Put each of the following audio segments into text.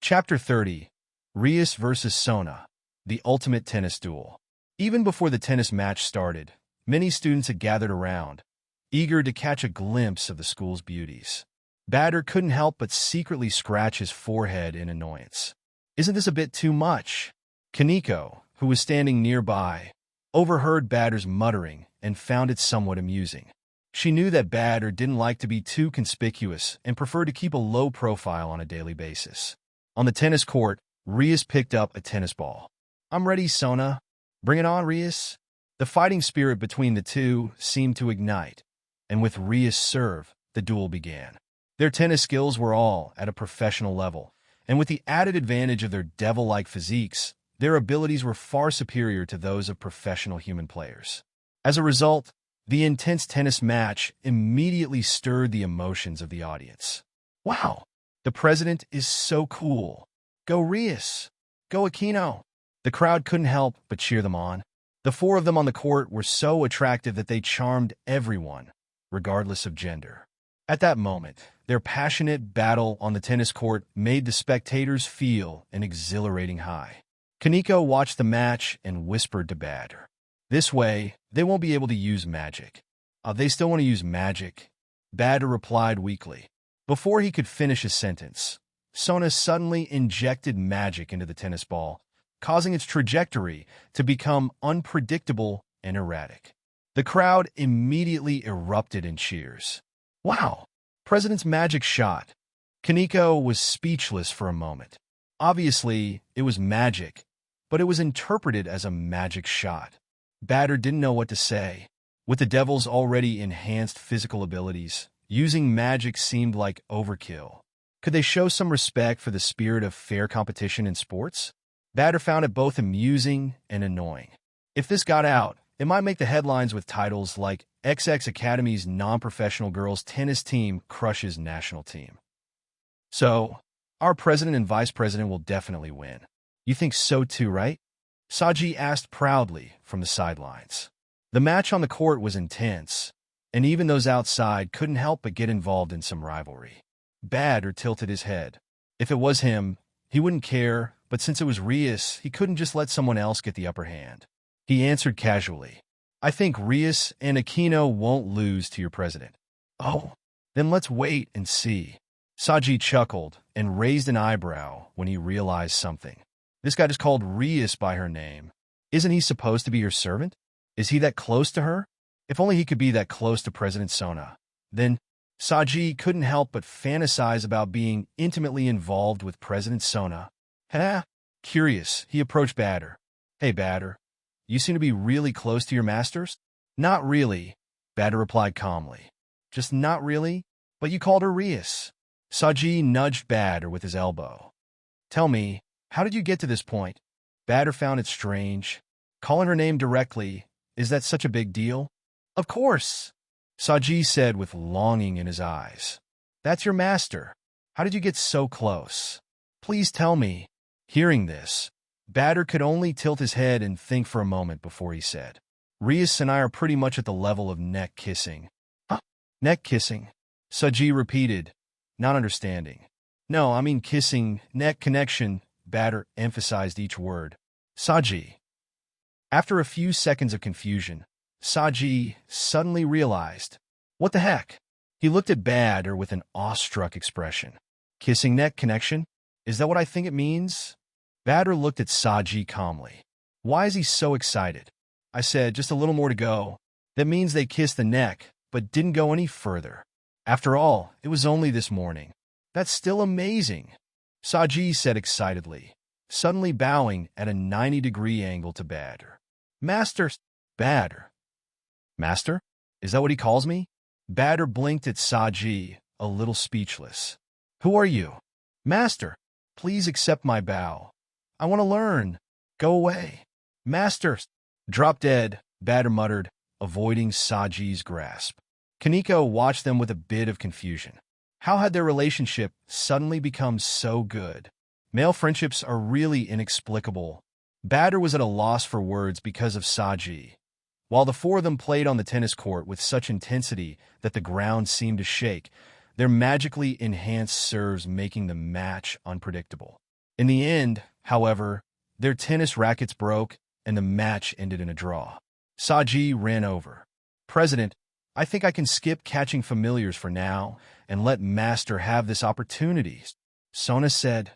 Chapter 30. Rias vs. Sona, the ultimate tennis duel. Even before the tennis match started, many students had gathered around, eager to catch a glimpse of the school's beauties. Badr couldn't help but secretly scratch his forehead in annoyance. Isn't this a bit too much? Kaneko, who was standing nearby, overheard Badr's muttering and found it somewhat amusing. She knew that Badr didn't like to be too conspicuous and preferred to keep a low profile on a daily basis. On the tennis court, Rias picked up a tennis ball. "I'm ready, Sona. Bring it on, Rias." The fighting spirit between the two seemed to ignite, and with Rias' serve, the duel began. Their tennis skills were all at a professional level, and with the added advantage of their devil-like physiques, their abilities were far superior to those of professional human players. As a result, the intense tennis match immediately stirred the emotions of the audience. "Wow, the president is so cool. Go Rias. Go Aquino." The crowd couldn't help but cheer them on. The four of them on the court were so attractive that they charmed everyone, regardless of gender. At that moment, their passionate battle on the tennis court made the spectators feel an exhilarating high. Kaneko watched the match and whispered to Badr, "This way, they won't be able to use magic." "They still want to use magic," Badr replied weakly. Before he could finish his sentence, Sona suddenly injected magic into the tennis ball, causing its trajectory to become unpredictable and erratic. The crowd immediately erupted in cheers. "Wow, President's magic shot." Kaneko was speechless for a moment. Obviously, it was magic, but it was interpreted as a magic shot. Badr didn't know what to say. With the Devil's already enhanced physical abilities, using magic seemed like overkill. Could they show some respect for the spirit of fair competition in sports? Badr found it both amusing and annoying. If this got out, it might make the headlines with titles like XX Academy's non-professional girls tennis team crushes national team. "So, our president and vice president will definitely win. You think so too, right?" Saji asked proudly from the sidelines. The match on the court was intense, and even those outside couldn't help but get involved in some rivalry. Badr tilted his head. If it was him, he wouldn't care, but since it was Rias, he couldn't just let someone else get the upper hand. He answered casually, "I think Rias and Aquino won't lose to your president." "Oh, then let's wait and see." Saji chuckled and raised an eyebrow when he realized something. This guy just called Rias by her name. Isn't he supposed to be her servant? Is he that close to her? If only he could be that close to President Sona. Then Saji couldn't help but fantasize about being intimately involved with President Sona. Curious, he approached Badr. "Hey, Badr, you seem to be really close to your masters?" "Not really," Badr replied calmly. "Just not really? But you called her Rias." Saji nudged Badr with his elbow. "Tell me, how did you get to this point?" Badr found it strange. Calling her name directly, is that such a big deal? "Of course," Saji said with longing in his eyes. "That's your master. How did you get so close? Please tell me." Hearing this, Badr could only tilt his head and think for a moment before he said, "Rias and I are pretty much at the level of neck kissing." "Huh? Neck kissing?" Saji repeated, not understanding. "No, I mean kissing, neck connection," Badr emphasized each word. "Saji." After a few seconds of confusion, Saji suddenly realized, "What the heck?" He looked at Badr with an awestruck expression. "Kissing neck connection? Is that what I think it means?" Badr looked at Saji calmly. "Why is he so excited?" "I said just a little more to go. That means they kissed the neck, but didn't go any further. After all, it was only this morning." "That's still amazing," Saji said excitedly, suddenly bowing at a 90-degree angle to Badr. "Master." "Badr." "Master? Is that what he calls me?" Badr blinked at Saji, a little speechless. "Who are you?" "Master. Please accept my bow. I want to learn. Go away." "Master." "Drop dead," Badr muttered, avoiding Saji's grasp. Kaneko watched them with a bit of confusion. How had their relationship suddenly become so good? Male friendships are really inexplicable. Badr was at a loss for words because of Saji. While the four of them played on the tennis court with such intensity that the ground seemed to shake, their magically enhanced serves making the match unpredictable. In the end, however, their tennis rackets broke and the match ended in a draw. Saji ran over. President, I think I can skip catching familiars for now and let Master have this opportunity, Sona said.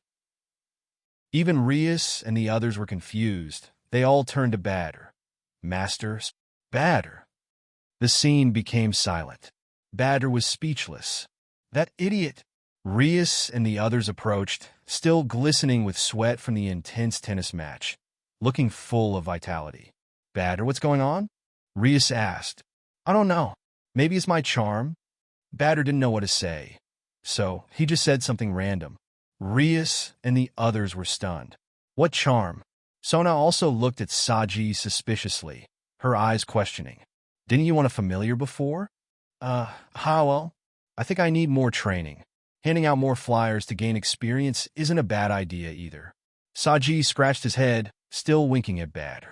Even Rias and the others were confused. They all turned to Badr. Master, Badr. The scene became silent. Badr was speechless. That idiot! Rias and the others approached, still glistening with sweat from the intense tennis match, looking full of vitality. Badr, what's going on? Rias asked. I don't know. Maybe it's my charm. Badr didn't know what to say, so he just said something random. Rias and the others were stunned. What charm? Sona also looked at Saji suspiciously, her eyes questioning. Didn't you want a familiar before? Well, I think I need more training. Handing out more flyers to gain experience isn't a bad idea either. Saji scratched his head, still winking at Badr.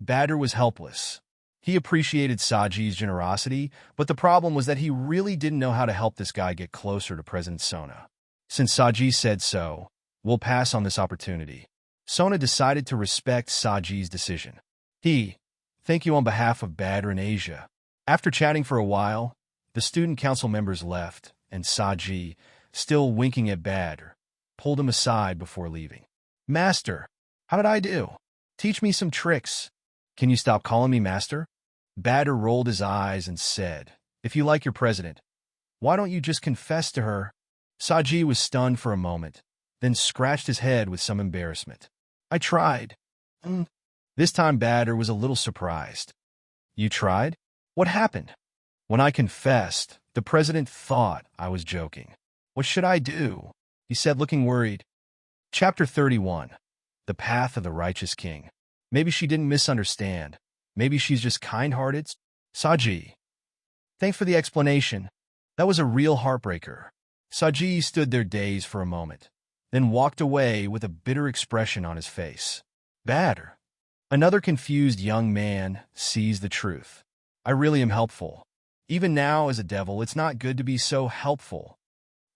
Badr was helpless. He appreciated Saji's generosity, but the problem was that he really didn't know how to help this guy get closer to President Sona. Since Saji said so, we'll pass on this opportunity. Sona decided to respect Saji's decision. Thank you on behalf of Badr and Asia. After chatting for a while, the student council members left, and Saji, still winking at Badr, pulled him aside before leaving. Master, how did I do? Teach me some tricks. Can you stop calling me Master? Badr rolled his eyes and said, if you like your president, why don't you just confess to her? Saji was stunned for a moment, then scratched his head with some embarrassment. I tried. This time Badr was a little surprised. You tried? What happened? When I confessed, the president thought I was joking. What should I do? He said, looking worried. Chapter 31. The Path of the Righteous King. Maybe she didn't misunderstand. Maybe she's just kind-hearted. Saji. Thanks for the explanation. That was a real heartbreaker. Saji stood there dazed for a moment, then walked away with a bitter expression on his face. Badr. Another confused young man sees the truth. I really am helpful. Even now, as a devil, it's not good to be so helpful.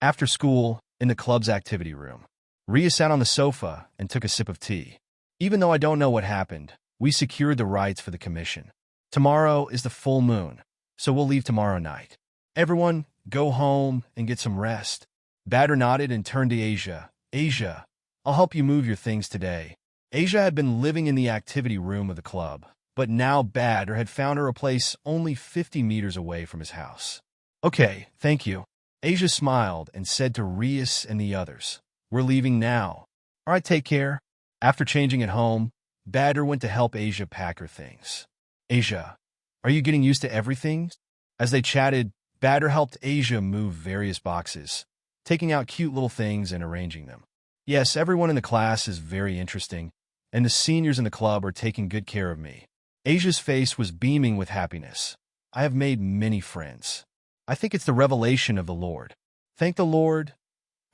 After school, in the club's activity room, Ria sat on the sofa and took a sip of tea. Even though I don't know what happened, we secured the rights for the commission. Tomorrow is the full moon, so we'll leave tomorrow night. Everyone, go home and get some rest. Badr nodded and turned to Asia. Asia, I'll help you move your things today. Asia had been living in the activity room of the club, but now Badr had found her a place only 50 meters away from his house. Okay, thank you. Asia smiled and said to Rias and the others, we're leaving now. All right, take care. After changing at home, Badr went to help Asia pack her things. Asia, are you getting used to everything? As they chatted, Badr helped Asia move various boxes, taking out cute little things and arranging them. Yes, everyone in the class is very interesting, and the seniors in the club are taking good care of me. Asia's face was beaming with happiness. I have made many friends. I think it's the revelation of the Lord. Thank the Lord.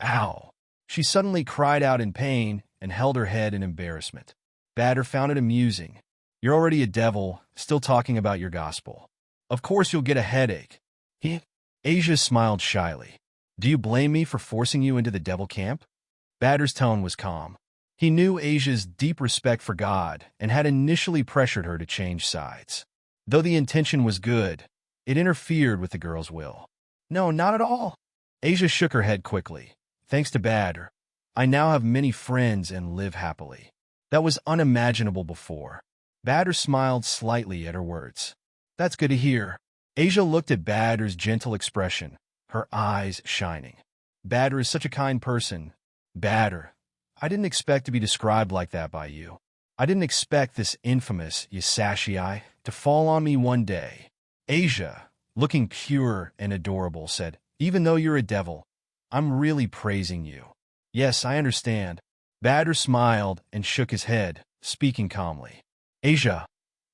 Ow. She suddenly cried out in pain and held her head in embarrassment. Badr found it amusing. You're already a devil, still talking about your gospel. Of course you'll get a headache. Asia smiled shyly. Do you blame me for forcing you into the devil camp? Badr's tone was calm. He knew Asia's deep respect for God and had initially pressured her to change sides. Though the intention was good, it interfered with the girl's will. No, not at all. Asia shook her head quickly. Thanks to Badr, I now have many friends and live happily. That was unimaginable before. Badr smiled slightly at her words. That's good to hear. Asia looked at Badr's gentle expression, her eyes shining. Badr is such a kind person. Badr, I didn't expect to be described like that by you. I didn't expect this infamous Yasashii to fall on me one day. Asia, looking pure and adorable, said, even though you're a devil, I'm really praising you. Yes, I understand. Badr smiled and shook his head, speaking calmly. Asia,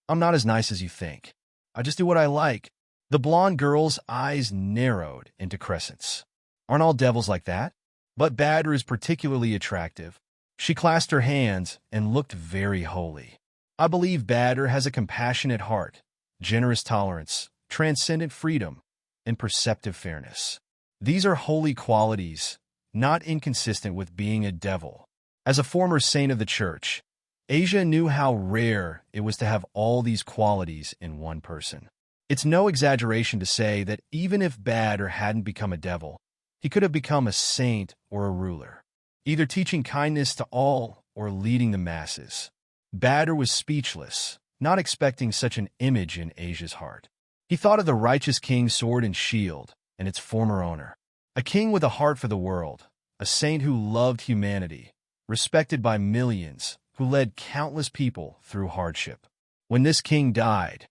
I'm not as nice as you think. I just do what I like. The blonde girl's eyes narrowed into crescents. Aren't all devils like that? But Badr is particularly attractive. She clasped her hands and looked very holy. I believe Badr has a compassionate heart, generous tolerance, transcendent freedom, and perceptive fairness. These are holy qualities, not inconsistent with being a devil. As a former saint of the church, Asia knew how rare it was to have all these qualities in one person. It's no exaggeration to say that even if Badr hadn't become a devil, he could have become a saint or a ruler, either teaching kindness to all or leading the masses. Badr was speechless, not expecting such an image in Asia's heart. He thought of the righteous king's sword and shield and its former owner, a king with a heart for the world, a saint who loved humanity, respected by millions, who led countless people through hardship. When this king died,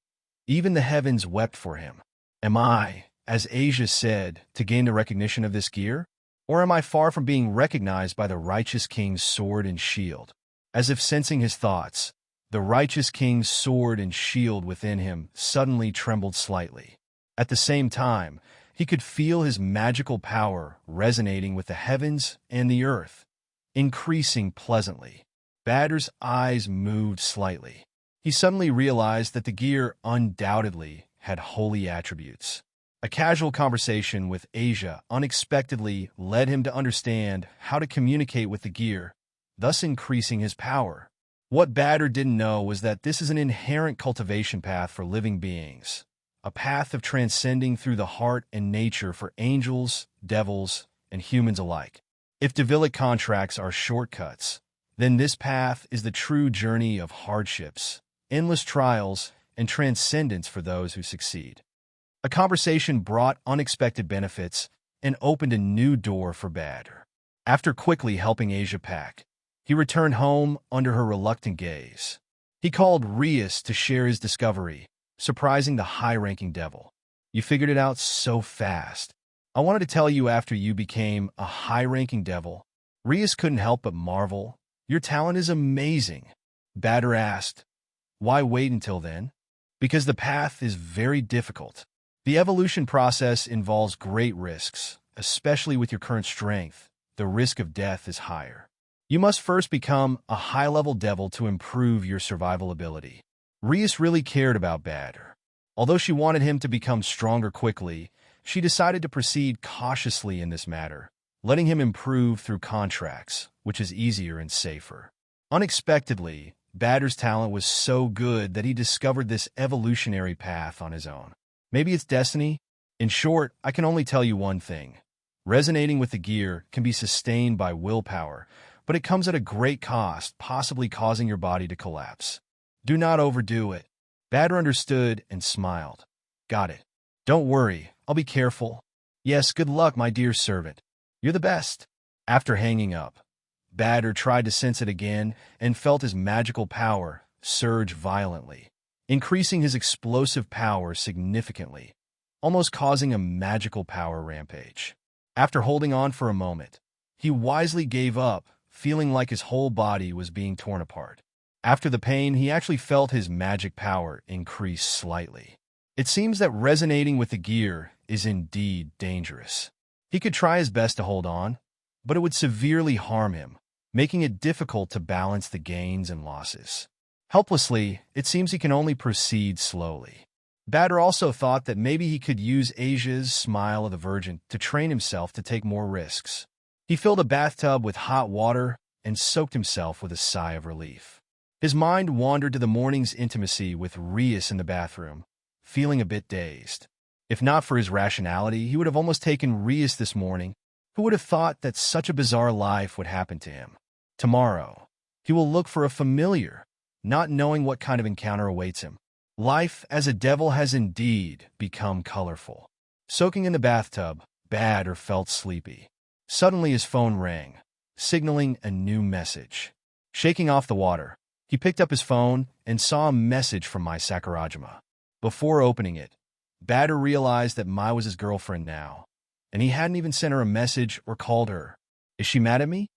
even the heavens wept for him. Am I, as Asia said, to gain the recognition of this gear? Or am I far from being recognized by the righteous king's sword and shield? As if sensing his thoughts, the righteous king's sword and shield within him suddenly trembled slightly. At the same time, he could feel his magical power resonating with the heavens and the earth, increasing pleasantly. Badr's eyes moved slightly. He suddenly realized that the gear undoubtedly had holy attributes. A casual conversation with Asia unexpectedly led him to understand how to communicate with the gear, thus increasing his power. What Badr didn't know was that this is an inherent cultivation path for living beings, a path of transcending through the heart and nature for angels, devils, and humans alike. If Devilic contracts are shortcuts, then this path is the true journey of hardships, endless trials, and transcendence for those who succeed. A conversation brought unexpected benefits and opened a new door for Badr. After quickly helping Asia pack, he returned home under her reluctant gaze. He called Rias to share his discovery, surprising the high-ranking devil. "You figured it out so fast. I wanted to tell you after you became a high-ranking devil." Rias couldn't help but marvel. "Your talent is amazing." Badr asked, "Why wait until then?" "Because the path is very difficult. The evolution process involves great risks, especially with your current strength. The risk of death is higher. You must first become a high-level devil to improve your survival ability." Rias really cared about Badr. Although she wanted him to become stronger quickly, she decided to proceed cautiously in this matter, letting him improve through contracts, which is easier and safer. Unexpectedly, Badr's talent was so good that he discovered this evolutionary path on his own. Maybe it's destiny? In short, I can only tell you one thing. Resonating with the gear can be sustained by willpower, but it comes at a great cost, possibly causing your body to collapse. Do not overdo it. Badr understood and smiled. "Got it. Don't worry, I'll be careful. Yes, good luck, my dear servant. You're the best." After hanging up, Badr tried to sense it again and felt his magical power surge violently, increasing his explosive power significantly, almost causing a magical power rampage. After holding on for a moment, he wisely gave up, feeling like his whole body was being torn apart. After the pain, he actually felt his magic power increase slightly. It seems that resonating with the gear is indeed dangerous. He could try his best to hold on, but it would severely harm him, making it difficult to balance the gains and losses. Helplessly, it seems he can only proceed slowly. Badr also thought that maybe he could use Asia's smile of the Virgin to train himself to take more risks. He filled a bathtub with hot water and soaked himself with a sigh of relief. His mind wandered to the morning's intimacy with Rias in the bathroom, feeling a bit dazed. If not for his rationality, he would have almost taken Rias this morning. Who would have thought that such a bizarre life would happen to him? Tomorrow, he will look for a familiar, not knowing what kind of encounter awaits him. Life as a devil has indeed become colorful. Soaking in the bathtub, Badr felt sleepy. Suddenly his phone rang, signaling a new message. Shaking off the water, he picked up his phone and saw a message from Mai Sakurajima. Before opening it, Badr realized that Mai was his girlfriend now, and he hadn't even sent her a message or called her. Is she mad at me?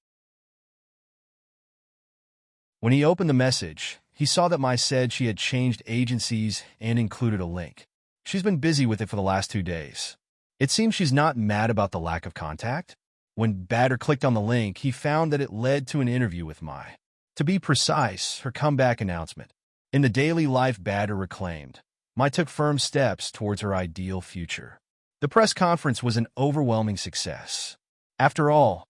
When he opened the message, he saw that Mai said she had changed agencies and included a link. She's been busy with it for the last 2 days. It seems she's not mad about the lack of contact. When Badr clicked on the link, he found that it led to an interview with Mai. To be precise, her comeback announcement. In the daily life Badr reclaimed, Mai took firm steps towards her ideal future. The press conference was an overwhelming success. After all,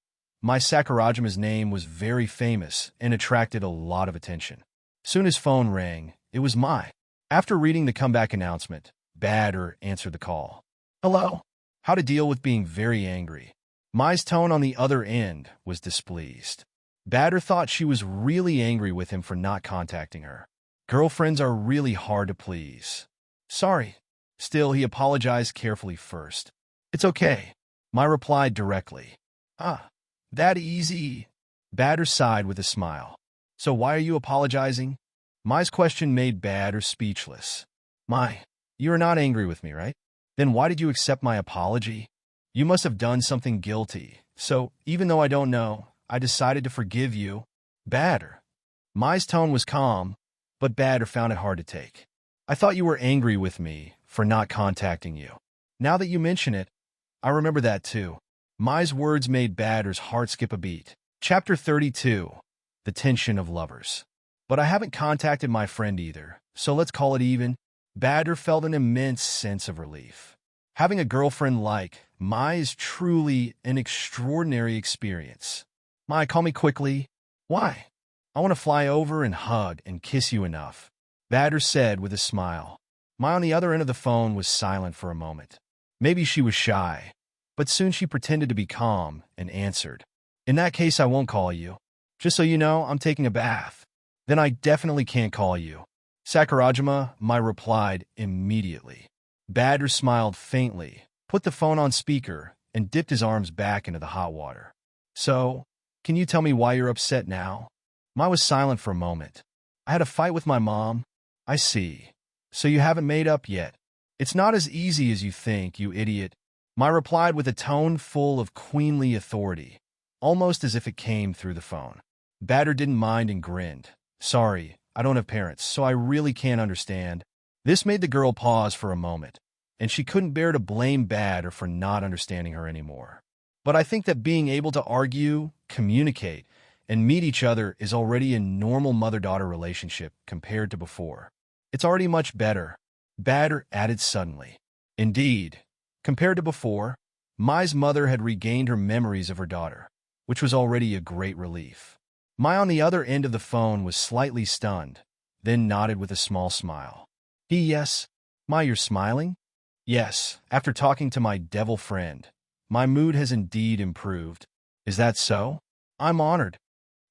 My Sakurajama's name was very famous and attracted a lot of attention. Soon his phone rang. It was Mai. After reading the comeback announcement, Badr answered the call. Hello. How to deal with being very angry. Mai's tone on the other end was displeased. Badr thought she was really angry with him for not contacting her. Girlfriends are really hard to please. Sorry. Still, he apologized carefully first. It's okay. Mai replied directly. Ah, that easy. Badr sighed with a smile. So why are you apologizing? Mai's question made Badr speechless. Mai, you are not angry with me, right? Then why did you accept my apology? You must have done something guilty. So, even though I don't know, I decided to forgive you. Badr. Mai's tone was calm, but Badr found it hard to take. I thought you were angry with me for not contacting you. Now that you mention it, I remember that too. Mai's words made Badr's heart skip a beat. Chapter 32. The Tension of Lovers. But I haven't contacted my friend either, so let's call it even. Badr felt an immense sense of relief. Having a girlfriend like Mai is truly an extraordinary experience. Mai, call me quickly. Why? I want to fly over and hug and kiss you enough, Badr said with a smile. Mai on the other end of the phone was silent for a moment. Maybe she was shy, but soon she pretended to be calm and answered. In that case, I won't call you. Just so you know, I'm taking a bath. Then I definitely can't call you. Sakurajima, Mai replied immediately. Badr smiled faintly, put the phone on speaker, and dipped his arms back into the hot water. So, can you tell me why you're upset now? Mai was silent for a moment. I had a fight with my mom. I see. So you haven't made up yet. It's not as easy as you think, you idiot. Mai replied with a tone full of queenly authority, almost as if it came through the phone. Badr didn't mind and grinned. Sorry, I don't have parents, so I really can't understand. This made the girl pause for a moment, and she couldn't bear to blame Badr for not understanding her anymore. But I think that being able to argue, communicate, and meet each other is already a normal mother-daughter relationship compared to before. It's already much better, Badr added suddenly. Indeed, compared to before, Mai's mother had regained her memories of her daughter, which was already a great relief. Mai on the other end of the phone was slightly stunned, then nodded with a small smile. Yes. Mai, you're smiling? Yes, after talking to my devil friend, my mood has indeed improved. Is that so? I'm honored.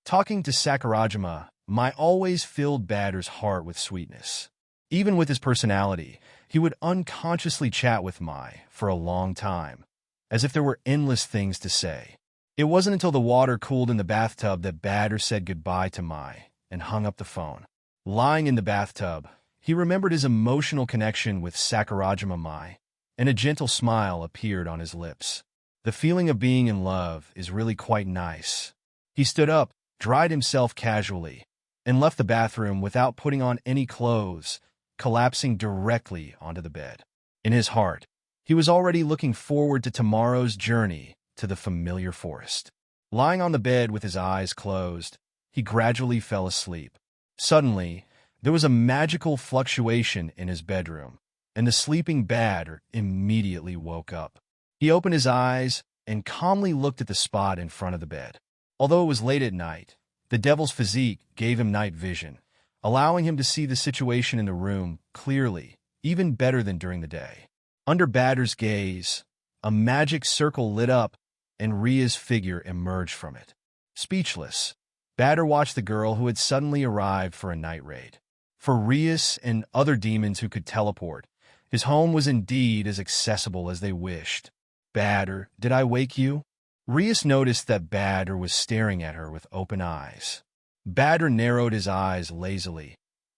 Talking to Sakurajima, Mai always filled Badr's heart with sweetness. Even with his personality, he would unconsciously chat with Mai for a long time, as if there were endless things to say. It wasn't until the water cooled in the bathtub that Badr said goodbye to Mai and hung up the phone. Lying in the bathtub, he remembered his emotional connection with Sakurajima Mai, and a gentle smile appeared on his lips. The feeling of being in love is really quite nice. He stood up, dried himself casually, and left the bathroom without putting on any clothes, collapsing directly onto the bed. In his heart, he was already looking forward to tomorrow's journey to the familiar forest. Lying on the bed with his eyes closed, he gradually fell asleep. Suddenly, there was a magical fluctuation in his bedroom, and the sleeping Badr immediately woke up. He opened his eyes and calmly looked at the spot in front of the bed. Although it was late at night, the devil's physique gave him night vision, allowing him to see the situation in the room clearly, even better than during the day. Under Badr's gaze, a magic circle lit up, and Ria's figure emerged from it. Speechless, Badr watched the girl who had suddenly arrived for a night raid. For Rias and other demons who could teleport, his home was indeed as accessible as they wished. Badr, did I wake you? Rias noticed that Badr was staring at her with open eyes. Badr narrowed his eyes lazily,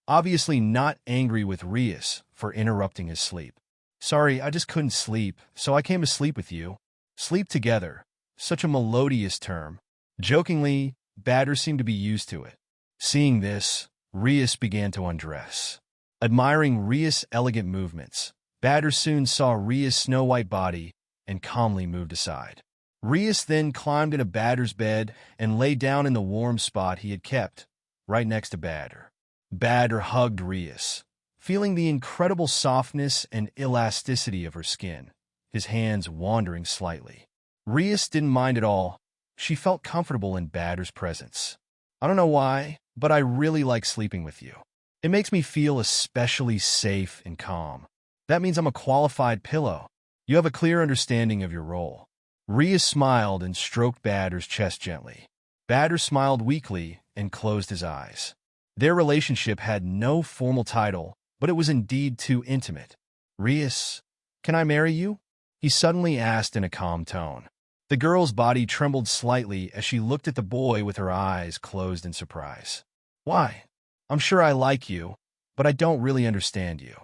obviously not angry with Rias for interrupting his sleep. Sorry, I just couldn't sleep, so I came to sleep with you. Sleep together. Such a melodious term. Jokingly, Badr seemed to be used to it. Seeing this, Rias began to undress. Admiring Rias' elegant movements, Badr soon saw Rias' snow-white body and calmly moved aside. Rias then climbed into Badr's bed and lay down in the warm spot he had kept, right next to Badr. Badr hugged Rias, feeling the incredible softness and elasticity of her skin, his hands wandering slightly. Rias didn't mind at all. she felt comfortable in Badr's presence. I don't know why, but I really like sleeping with you. It makes me feel especially safe and calm. That means I'm a qualified pillow. You have a clear understanding of your role. Rhea smiled and stroked Badr's chest gently. Badr smiled weakly and closed his eyes. Their relationship had no formal title, but it was indeed too intimate. Rhys, can I marry you? He suddenly asked in a calm tone. The girl's body trembled slightly as she looked at the boy with her eyes closed in surprise. Why? I'm sure I like you, but I don't really understand you.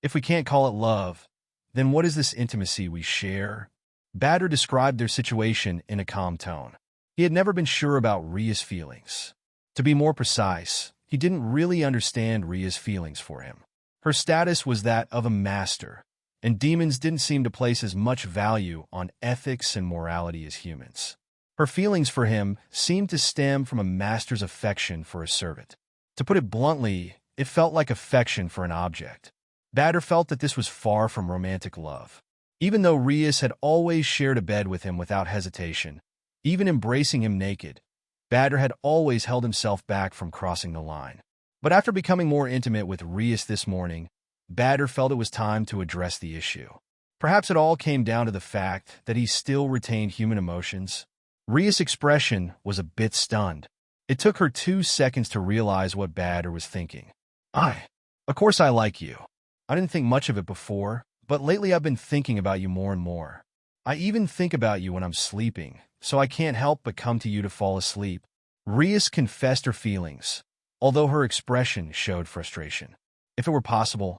If we can't call it love, then what is this intimacy we share? Badr described their situation in a calm tone. He had never been sure about Rhea's feelings. To be more precise, he didn't really understand Rhea's feelings for him. Her status was that of a master, and demons didn't seem to place as much value on ethics and morality as humans. Her feelings for him seemed to stem from a master's affection for a servant. To put it bluntly, it felt like affection for an object. Badr felt that this was far from romantic love. Even though Rhys had always shared a bed with him without hesitation, even embracing him naked, Badr had always held himself back from crossing the line. But after becoming more intimate with Rhys this morning, Badr felt it was time to address the issue. Perhaps it all came down to the fact that he still retained human emotions. Rhea's expression was a bit stunned. It took her 2 seconds to realize what Badr was thinking. Of course I like you. I didn't think much of it before, but lately I've been thinking about you more and more. I even think about you when I'm sleeping, so I can't help but come to you to fall asleep. Rhys confessed her feelings, although her expression showed frustration. If it were possible,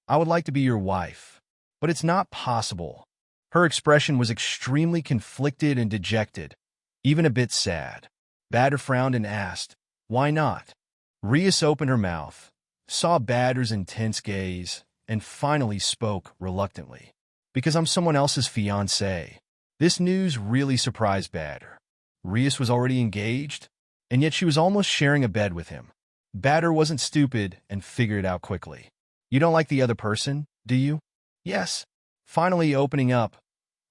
I would like to be your wife, but it's not possible. Her expression was extremely conflicted and dejected, even a bit sad. Badr frowned and asked, why not? Rhys opened her mouth, saw Badr's intense gaze, and finally spoke reluctantly. Because I'm someone else's fiancé. This news really surprised Badr. Rhys was already engaged, and yet she was almost sharing a bed with him. Badr wasn't stupid and figured it out quickly. You don't like the other person, do you? Yes. Finally opening up,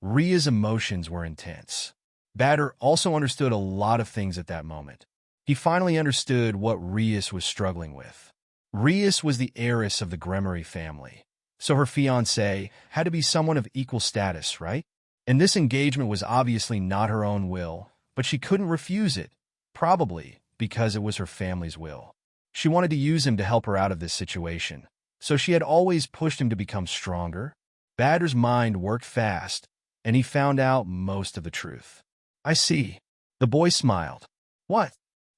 Rhea's emotions were intense. Badr also understood a lot of things at that moment. He finally understood what Rhys was struggling with. Rhys was the heiress of the Gremory family, so her fiancé had to be someone of equal status, right? And this engagement was obviously not her own will, but she couldn't refuse it, probably because it was her family's will. She wanted to use him to help her out of this situation, so she had always pushed him to become stronger. Badr's mind worked fast, and he found out most of the truth. I see. The boy smiled. What?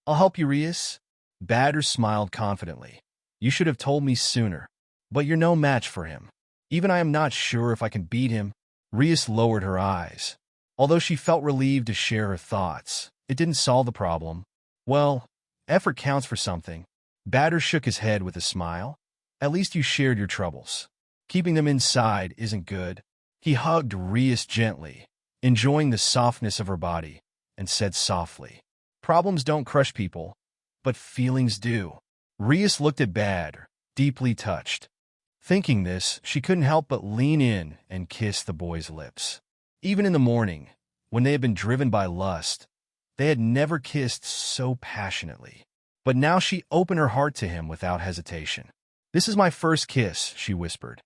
I'll help you, Rhys. Badr smiled confidently. You should have told me sooner. But you're no match for him. Even I am not sure if I can beat him. Rhys lowered her eyes. Although she felt relieved to share her thoughts, it didn't solve the problem. Well, effort counts for something. Badr shook his head with a smile. At least you shared your troubles. Keeping them inside isn't good. He hugged Rhys gently, enjoying the softness of her body, and said softly, problems don't crush people, but feelings do. Rhys looked at Badr, deeply touched. Thinking this, she couldn't help but lean in and kiss the boy's lips. Even in the morning, when they had been driven by lust, they had never kissed so passionately. But now she opened her heart to him without hesitation. This is my first kiss, she whispered.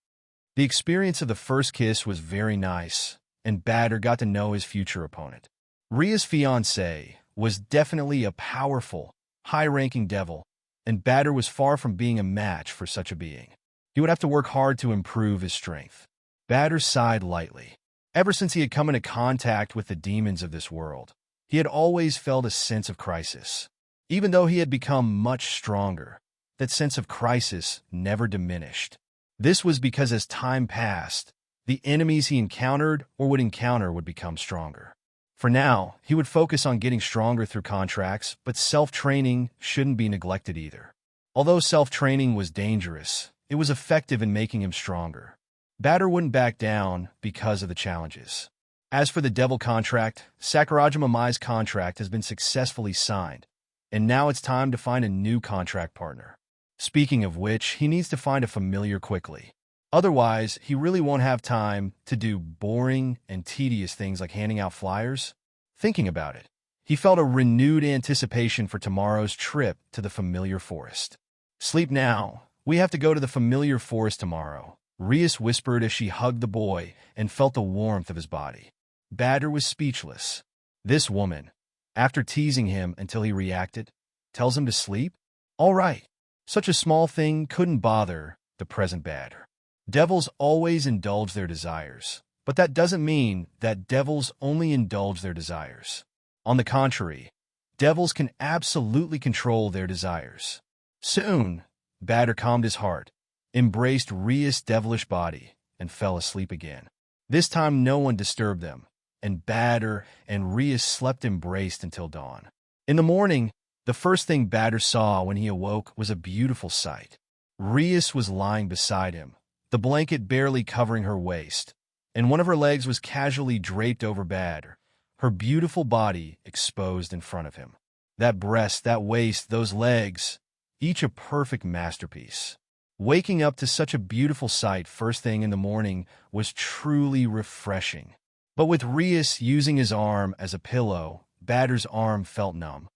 The experience of the first kiss was very nice, and Badr got to know his future opponent. Rhea's fiancé was definitely a powerful, high-ranking devil, and Badr was far from being a match for such a being. He would have to work hard to improve his strength. Badr sighed lightly. Ever since he had come into contact with the demons of this world, he had always felt a sense of crisis. Even though he had become much stronger, that sense of crisis never diminished. This was because as time passed, the enemies he encountered or would encounter would become stronger. For now, he would focus on getting stronger through contracts, but self-training shouldn't be neglected either. Although self-training was dangerous, it was effective in making him stronger. Badr wouldn't back down because of the challenges. As for the devil contract, Sakurajima Mai's contract has been successfully signed, and now it's time to find a new contract partner. Speaking of which, he needs to find a familiar quickly. Otherwise, he really won't have time to do boring and tedious things like handing out flyers. Thinking about it, He felt a renewed anticipation for tomorrow's trip to the familiar forest. "Sleep now. We have to go to the familiar forest tomorrow," Rias whispered as she hugged the boy and felt the warmth of his body. Badr was speechless. This woman, after teasing him until he reacted, tells him to sleep? All right. Such a small thing couldn't bother the present Badr. Devils always indulge their desires, but that doesn't mean that devils only indulge their desires. On the contrary, devils can absolutely control their desires. Soon, Badr calmed his heart, embraced Rias' devilish body, and fell asleep again. This time no one disturbed them, and Badr and Rias slept embraced until dawn. In the morning, the first thing Badr saw when he awoke was a beautiful sight. Rias was lying beside him, the blanket barely covering her waist, and one of her legs was casually draped over Badr, her beautiful body exposed in front of him. That breast, that waist, those legs, each a perfect masterpiece. Waking up to such a beautiful sight first thing in the morning was truly refreshing. But with Rias using his arm as a pillow, Badr's arm felt numb,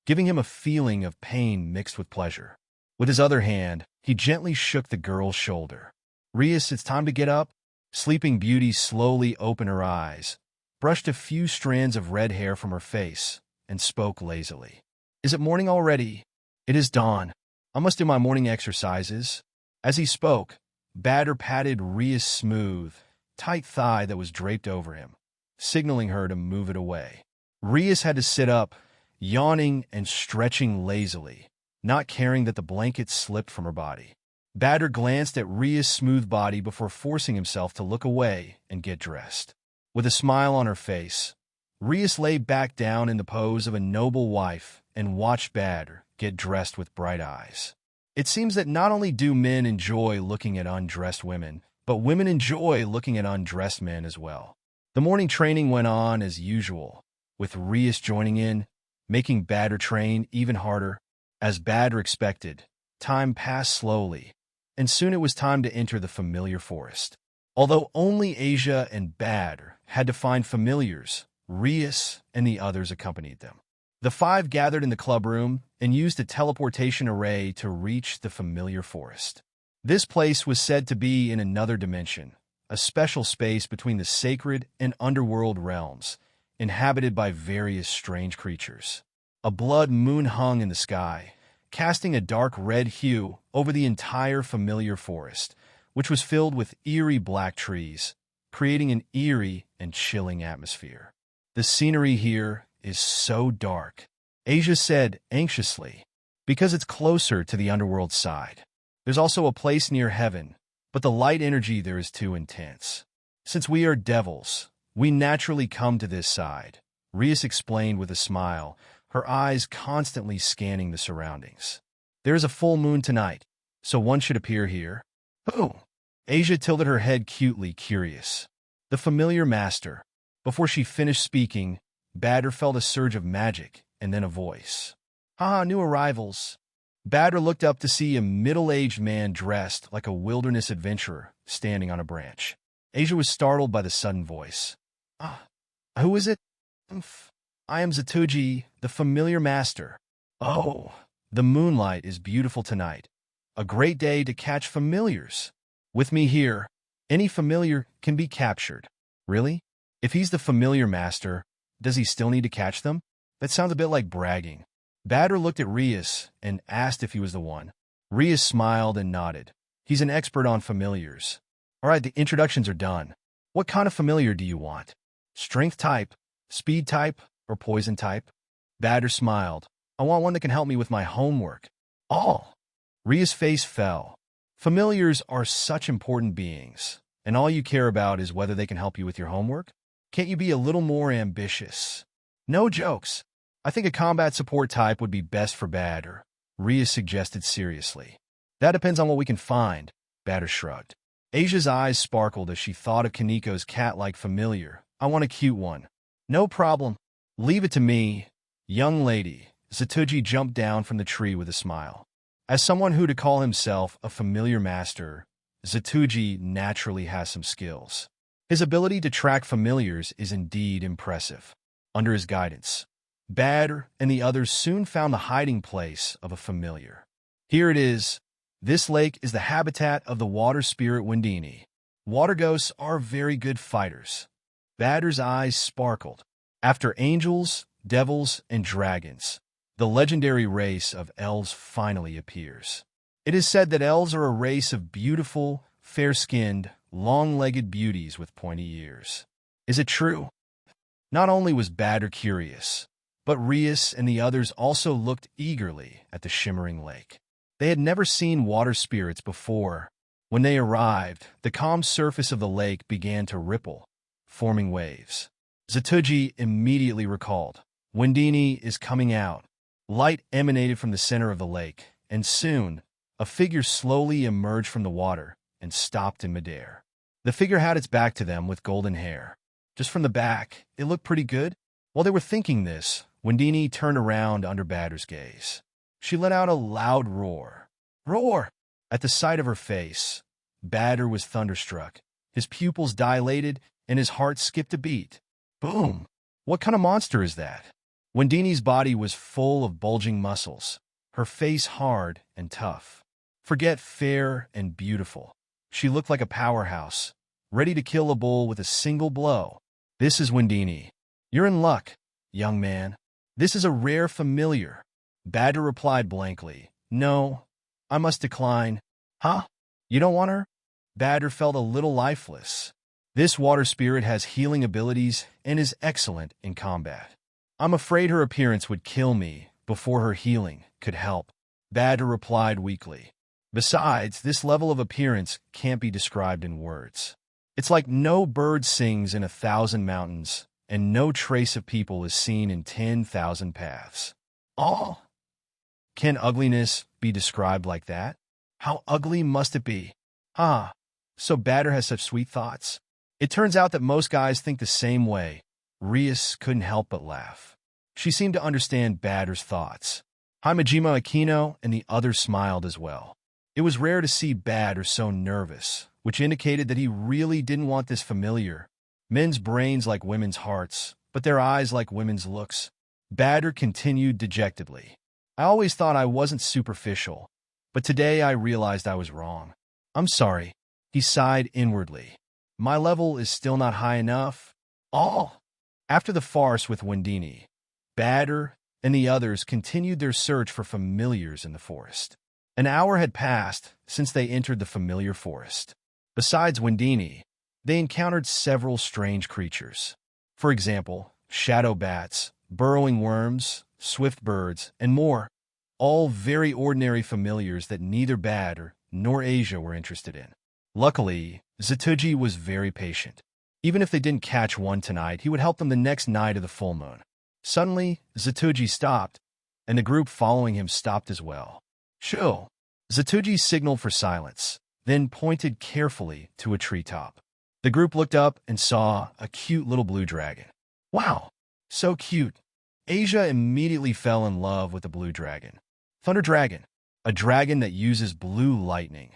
giving him a feeling of pain mixed with pleasure. With his other hand, he gently shook the girl's shoulder. "Rias, it's time to get up." Sleeping Beauty slowly opened her eyes, brushed a few strands of red hair from her face, and spoke lazily. "Is it morning already?" "It is dawn. I must do my morning exercises." As he spoke, Badr patted Rias' smooth, tight thigh that was draped over him, signaling her to move it away. Rias had to sit up, yawning and stretching lazily, not caring that the blanket slipped from her body. Badr glanced at Rias' smooth body before forcing himself to look away and get dressed. With a smile on her face, Rias lay back down in the pose of a noble wife and watched Badr get dressed with bright eyes. It seems that not only do men enjoy looking at undressed women, but women enjoy looking at undressed men as well. The morning training went on as usual, with Rias joining in, making Badr train even harder. As Badr expected, time passed slowly, and soon it was time to enter the familiar forest. Although only Asia and Badr had to find familiars, Rias and the others accompanied them. The five gathered in the clubroom and used a teleportation array to reach the familiar forest. This place was said to be in another dimension, a special space between the sacred and underworld realms, inhabited by various strange creatures. A blood moon hung in the sky, casting a dark red hue over the entire familiar forest, which was filled with eerie black trees, creating an eerie and chilling atmosphere. "The scenery here is so dark," Asia said anxiously, "because it's closer to the underworld side. There's also a place near heaven, but the light energy there is too intense. Since we are devils, we naturally come to this side," Rias explained with a smile, her eyes constantly scanning the surroundings. "There is a full moon tonight, so one should appear here." "Who?" Asia tilted her head cutely curious. "The familiar master." Before she finished speaking, Badr felt a surge of magic and then a voice. "Ah, new arrivals." Badr looked up to see a middle-aged man dressed like a wilderness adventurer standing on a branch. Asia was startled by the sudden voice. "Ah, who is it?" "I am Zatuji, the familiar master." "Oh, the moonlight is beautiful tonight. A great day to catch familiars. With me here, any familiar can be captured." "Really? If he's the familiar master, does he still need to catch them?" That sounds a bit like bragging. Badr looked at Rias and asked if he was the one. Rias smiled and nodded. "He's an expert on familiars." "All right, the introductions are done. What kind of familiar do you want? Strength type, speed type, or poison type?" Badr smiled. "I want one that can help me with my homework." "All." Rias' face fell. "Familiars are such important beings, and all you care about is whether they can help you with your homework? Can't you be a little more ambitious?" "No jokes. I think a combat support type would be best for Badr," Rias suggested seriously. "That depends on what we can find," Badr shrugged. Asia's eyes sparkled as she thought of Kaniko's cat-like familiar. "I want a cute one." "No problem. Leave it to me, young lady." Zatuji jumped down from the tree with a smile. As someone who to call himself a familiar master, Zatuji naturally has some skills. His ability to track familiars is indeed impressive. Under his guidance, Badr and the others soon found the hiding place of a familiar. Here it is. This lake is the habitat of the water spirit Windini. Water ghosts are very good fighters. Badr's eyes sparkled. After angels, devils, and dragons, the legendary race of elves finally appears. It is said that elves are a race of beautiful, fair-skinned, long-legged beauties with pointy ears. Is it true? Not only was Badr curious, but Rias and the others also looked eagerly at the shimmering lake. They had never seen water spirits before. When they arrived, the calm surface of the lake began to ripple, forming waves. Zatuji immediately recalled, Windini is coming out. Light emanated from the center of the lake, and soon, a figure slowly emerged from the water and stopped in midair. The figure had its back to them with golden hair. Just from the back, it looked pretty good. While they were thinking this, Windini turned around under Badr's gaze. She let out a loud roar. Roar! At the sight of her face, Badr was thunderstruck. His pupils dilated, and his heart skipped a beat. Boom! What kind of monster is that? Windini's body was full of bulging muscles, her face hard and tough. Forget fair and beautiful. She looked like a powerhouse, ready to kill a bull with a single blow. This is Windini. You're in luck, young man. This is a rare familiar. Badr replied blankly. No, I must decline. Huh? You don't want her? Badr felt a little lifeless. This water spirit has healing abilities and is excellent in combat. I'm afraid her appearance would kill me before her healing could help. Badr replied weakly. Besides, this level of appearance can't be described in words. It's like no bird sings in 1,000 mountains, and no trace of people is seen in 10,000 paths. Oh! Can ugliness be described like that? How ugly must it be? Ah, so Badr has such sweet thoughts. It turns out that most guys think the same way. Rias couldn't help but laugh. She seemed to understand Badr's thoughts. Himejima Aquino and the others smiled as well. It was rare to see Badr so nervous, which indicated that he really didn't want this familiar. Men's brains like women's hearts, but their eyes like women's looks. Badr continued dejectedly. I always thought I wasn't superficial, but today I realized I was wrong. I'm sorry. He sighed inwardly. My level is still not high enough. All. After the farce with Windini, Badr and the others continued their search for familiars in the forest. An hour had passed since they entered the familiar forest. Besides Windini, they encountered several strange creatures. For example, shadow bats, burrowing worms, swift birds, and more. All very ordinary familiars that neither Badr nor Asia were interested in. Luckily, Zatuji was very patient. Even if they didn't catch one tonight, he would help them the next night of the full moon. Suddenly, Zatuji stopped, and the group following him stopped as well. Shoo! Zatuji signaled for silence, then pointed carefully to a treetop. The group looked up and saw a cute little blue dragon. Wow! So cute! Asia immediately fell in love with the blue dragon. Thunder Dragon, a dragon that uses blue lightning.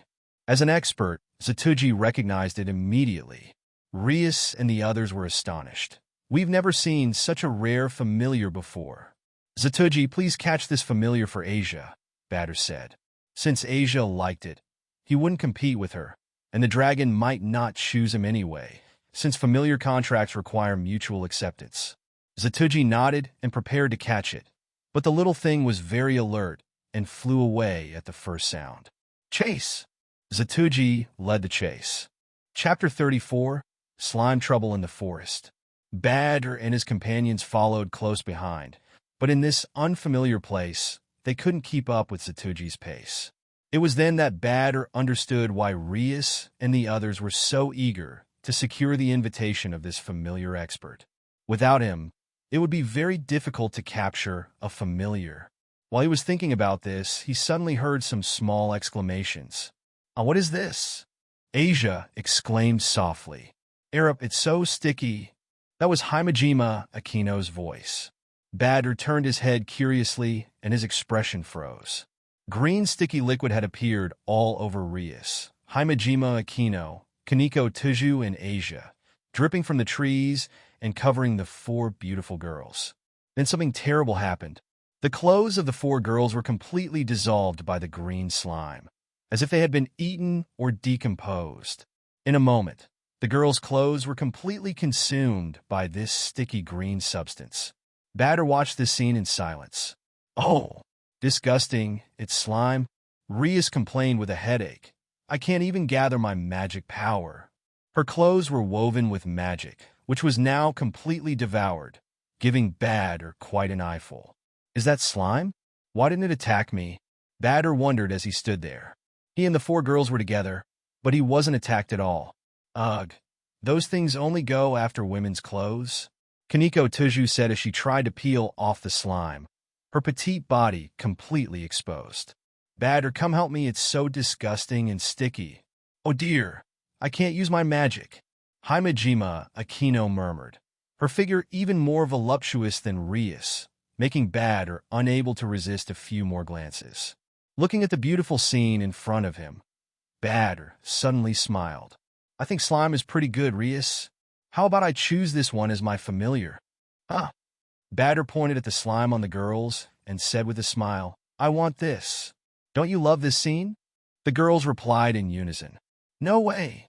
As an expert, Zatuji recognized it immediately. Rias and the others were astonished. We've never seen such a rare familiar before. Zatuji, please catch this familiar for Asia, Badr said. Since Asia liked it, he wouldn't compete with her, and the dragon might not choose him anyway, since familiar contracts require mutual acceptance. Zatuji nodded and prepared to catch it, but the little thing was very alert and flew away at the first sound. Chase! Zatuji led the chase. Chapter 34, Slime Trouble in the Forest. Badr and his companions followed close behind, but in this unfamiliar place, they couldn't keep up with Zatuji's pace. It was then that Badr understood why Rias and the others were so eager to secure the invitation of this familiar expert. Without him, it would be very difficult to capture a familiar. While he was thinking about this, he suddenly heard some small exclamations. What is this? Asia exclaimed softly. Arab, it's so sticky. That was Himejima Aquino's voice. Badr turned his head curiously, and his expression froze. Green sticky liquid had appeared all over Rias, Himejima Aquino, Kaneko Tuju, and Asia, dripping from the trees and covering the four beautiful girls. Then something terrible happened. The clothes of the four girls were completely dissolved by the green slime, as if they had been eaten or decomposed. In a moment, the girls' clothes were completely consumed by this sticky green substance. Badr watched this scene in silence. "Oh, disgusting, it's slime," Rias complained with a headache. "I can't even gather my magic power." Her clothes were woven with magic, which was now completely devoured, giving Badr quite an eyeful. "Is that slime? Why didn't it attack me?" Badr wondered as he stood there. He and the four girls were together, but he wasn't attacked at all. "Ugh, those things only go after women's clothes," Kaneko Tuju said as she tried to peel off the slime, her petite body completely exposed. "Badr, come help me, it's so disgusting and sticky." "Oh dear, I can't use my magic," Himejima Akino murmured, her figure even more voluptuous than Rias, making Badr unable to resist a few more glances. Looking at the beautiful scene in front of him, Badr suddenly smiled. "I think slime is pretty good, Rias. How about I choose this one as my familiar?" "Huh?" Badr pointed at the slime on the girls and said with a smile, "I want this. Don't you love this scene?" The girls replied in unison, "No way."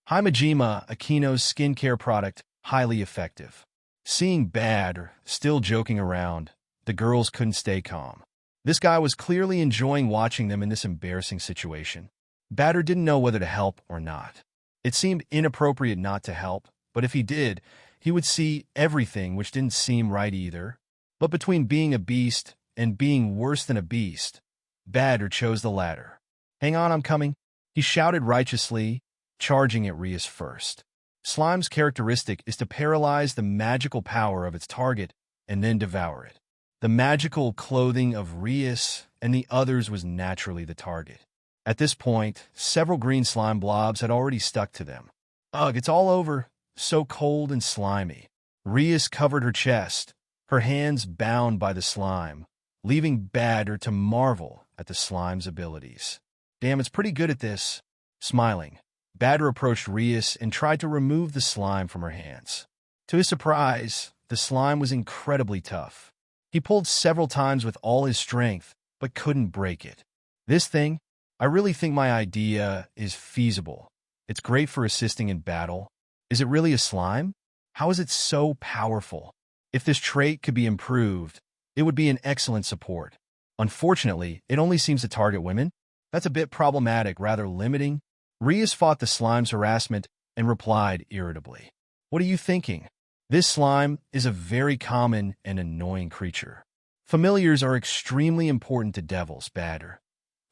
Himejima Akino's skincare product, highly effective. Seeing Badr still joking around, the girls couldn't stay calm. This guy was clearly enjoying watching them in this embarrassing situation. Badr didn't know whether to help or not. It seemed inappropriate not to help, but if he did, he would see everything, which didn't seem right either. But between being a beast and being worse than a beast, Badr chose the latter. "Hang on, I'm coming," he shouted righteously, charging at Rias first. Slime's characteristic is to paralyze the magical power of its target and then devour it. The magical clothing of Rias and the others was naturally the target. At this point, several green slime blobs had already stuck to them. "Ugh, it's all over. So cold and slimy." Rias covered her chest, her hands bound by the slime, leaving Badr to marvel at the slime's abilities. "Damn, it's pretty good at this." Smiling, Badr approached Rias and tried to remove the slime from her hands. To his surprise, the slime was incredibly tough. He pulled several times with all his strength, but couldn't break it. "This thing, I really think my idea is feasible. It's great for assisting in battle. Is it really a slime? How is it so powerful? If this trait could be improved, it would be an excellent support. Unfortunately, it only seems to target women. That's a bit problematic, rather limiting." Rias fought the slime's harassment and replied irritably, "What are you thinking? This slime is a very common and annoying creature. Familiars are extremely important to devils, Badr.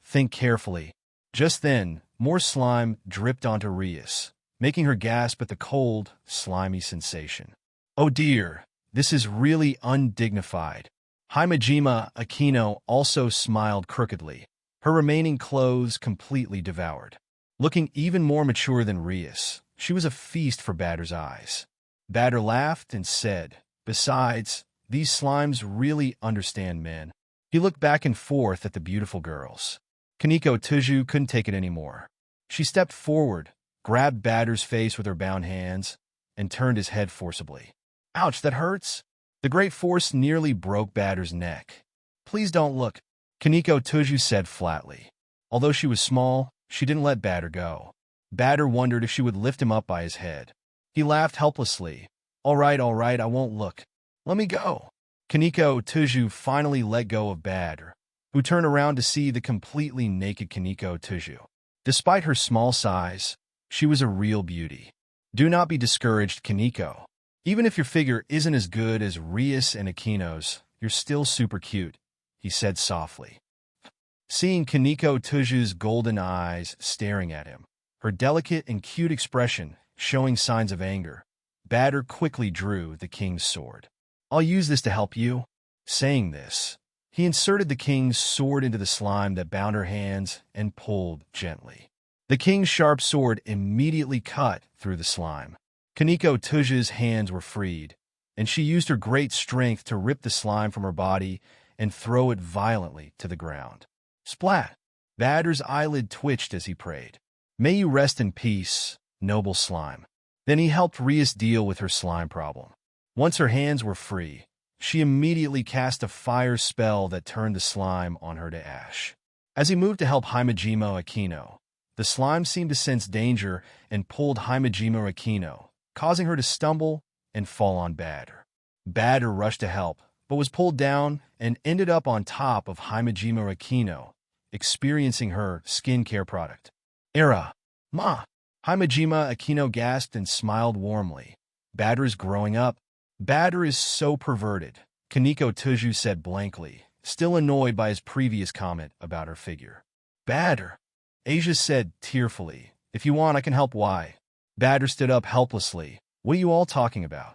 Think carefully." Just then, more slime dripped onto Rias, making her gasp at the cold, slimy sensation. "Oh dear, this is really undignified." Himejima Akino also smiled crookedly, her remaining clothes completely devoured. Looking even more mature than Rias, she was a feast for Badr's eyes. Badr laughed and said, "Besides, these slimes really understand men." He looked back and forth at the beautiful girls. Kaneko Tuju couldn't take it anymore. She stepped forward, grabbed Badr's face with her bound hands, and turned his head forcibly. "Ouch, that hurts." The great force nearly broke Badr's neck. "Please don't look," Kaneko Tuju said flatly. Although she was small, she didn't let Badr go. Badr wondered if she would lift him up by his head. He laughed helplessly. All right, I won't look. Let me go." Kaneko Tuju finally let go of Badr, who turned around to see the completely naked Kaneko Tuju. Despite her small size, she was a real beauty. "Do not be discouraged, Kaneko. Even if your figure isn't as good as Rias and Akino's, you're still super cute," he said softly. Seeing Kaneko Tuju's golden eyes staring at him, her delicate and cute expression showing signs of anger, Badr quickly drew the king's sword. "I'll use this to help you." Saying this, he inserted the king's sword into the slime that bound her hands and pulled gently. The king's sharp sword immediately cut through the slime. Kaneko Tuju's hands were freed, and she used her great strength to rip the slime from her body and throw it violently to the ground. Splat! Badr's eyelid twitched as he prayed, "May you rest in peace, noble slime." Then he helped Rias deal with her slime problem. Once her hands were free, she immediately cast a fire spell that turned the slime on her to ash. As he moved to help Himejima Aquino, the slime seemed to sense danger and pulled Himejima Aquino, causing her to stumble and fall on Badr. Badr rushed to help, but was pulled down and ended up on top of Himejima Aquino, experiencing her skincare product. Era, Ma! Himejima Aquino gasped and smiled warmly. Badr is growing up. Badr is so perverted, Kaneko Tuju said blankly, still annoyed by his previous comment about her figure. Badr, Asia said tearfully, if you want I can help. Why? Badr stood up helplessly. What are you all talking about?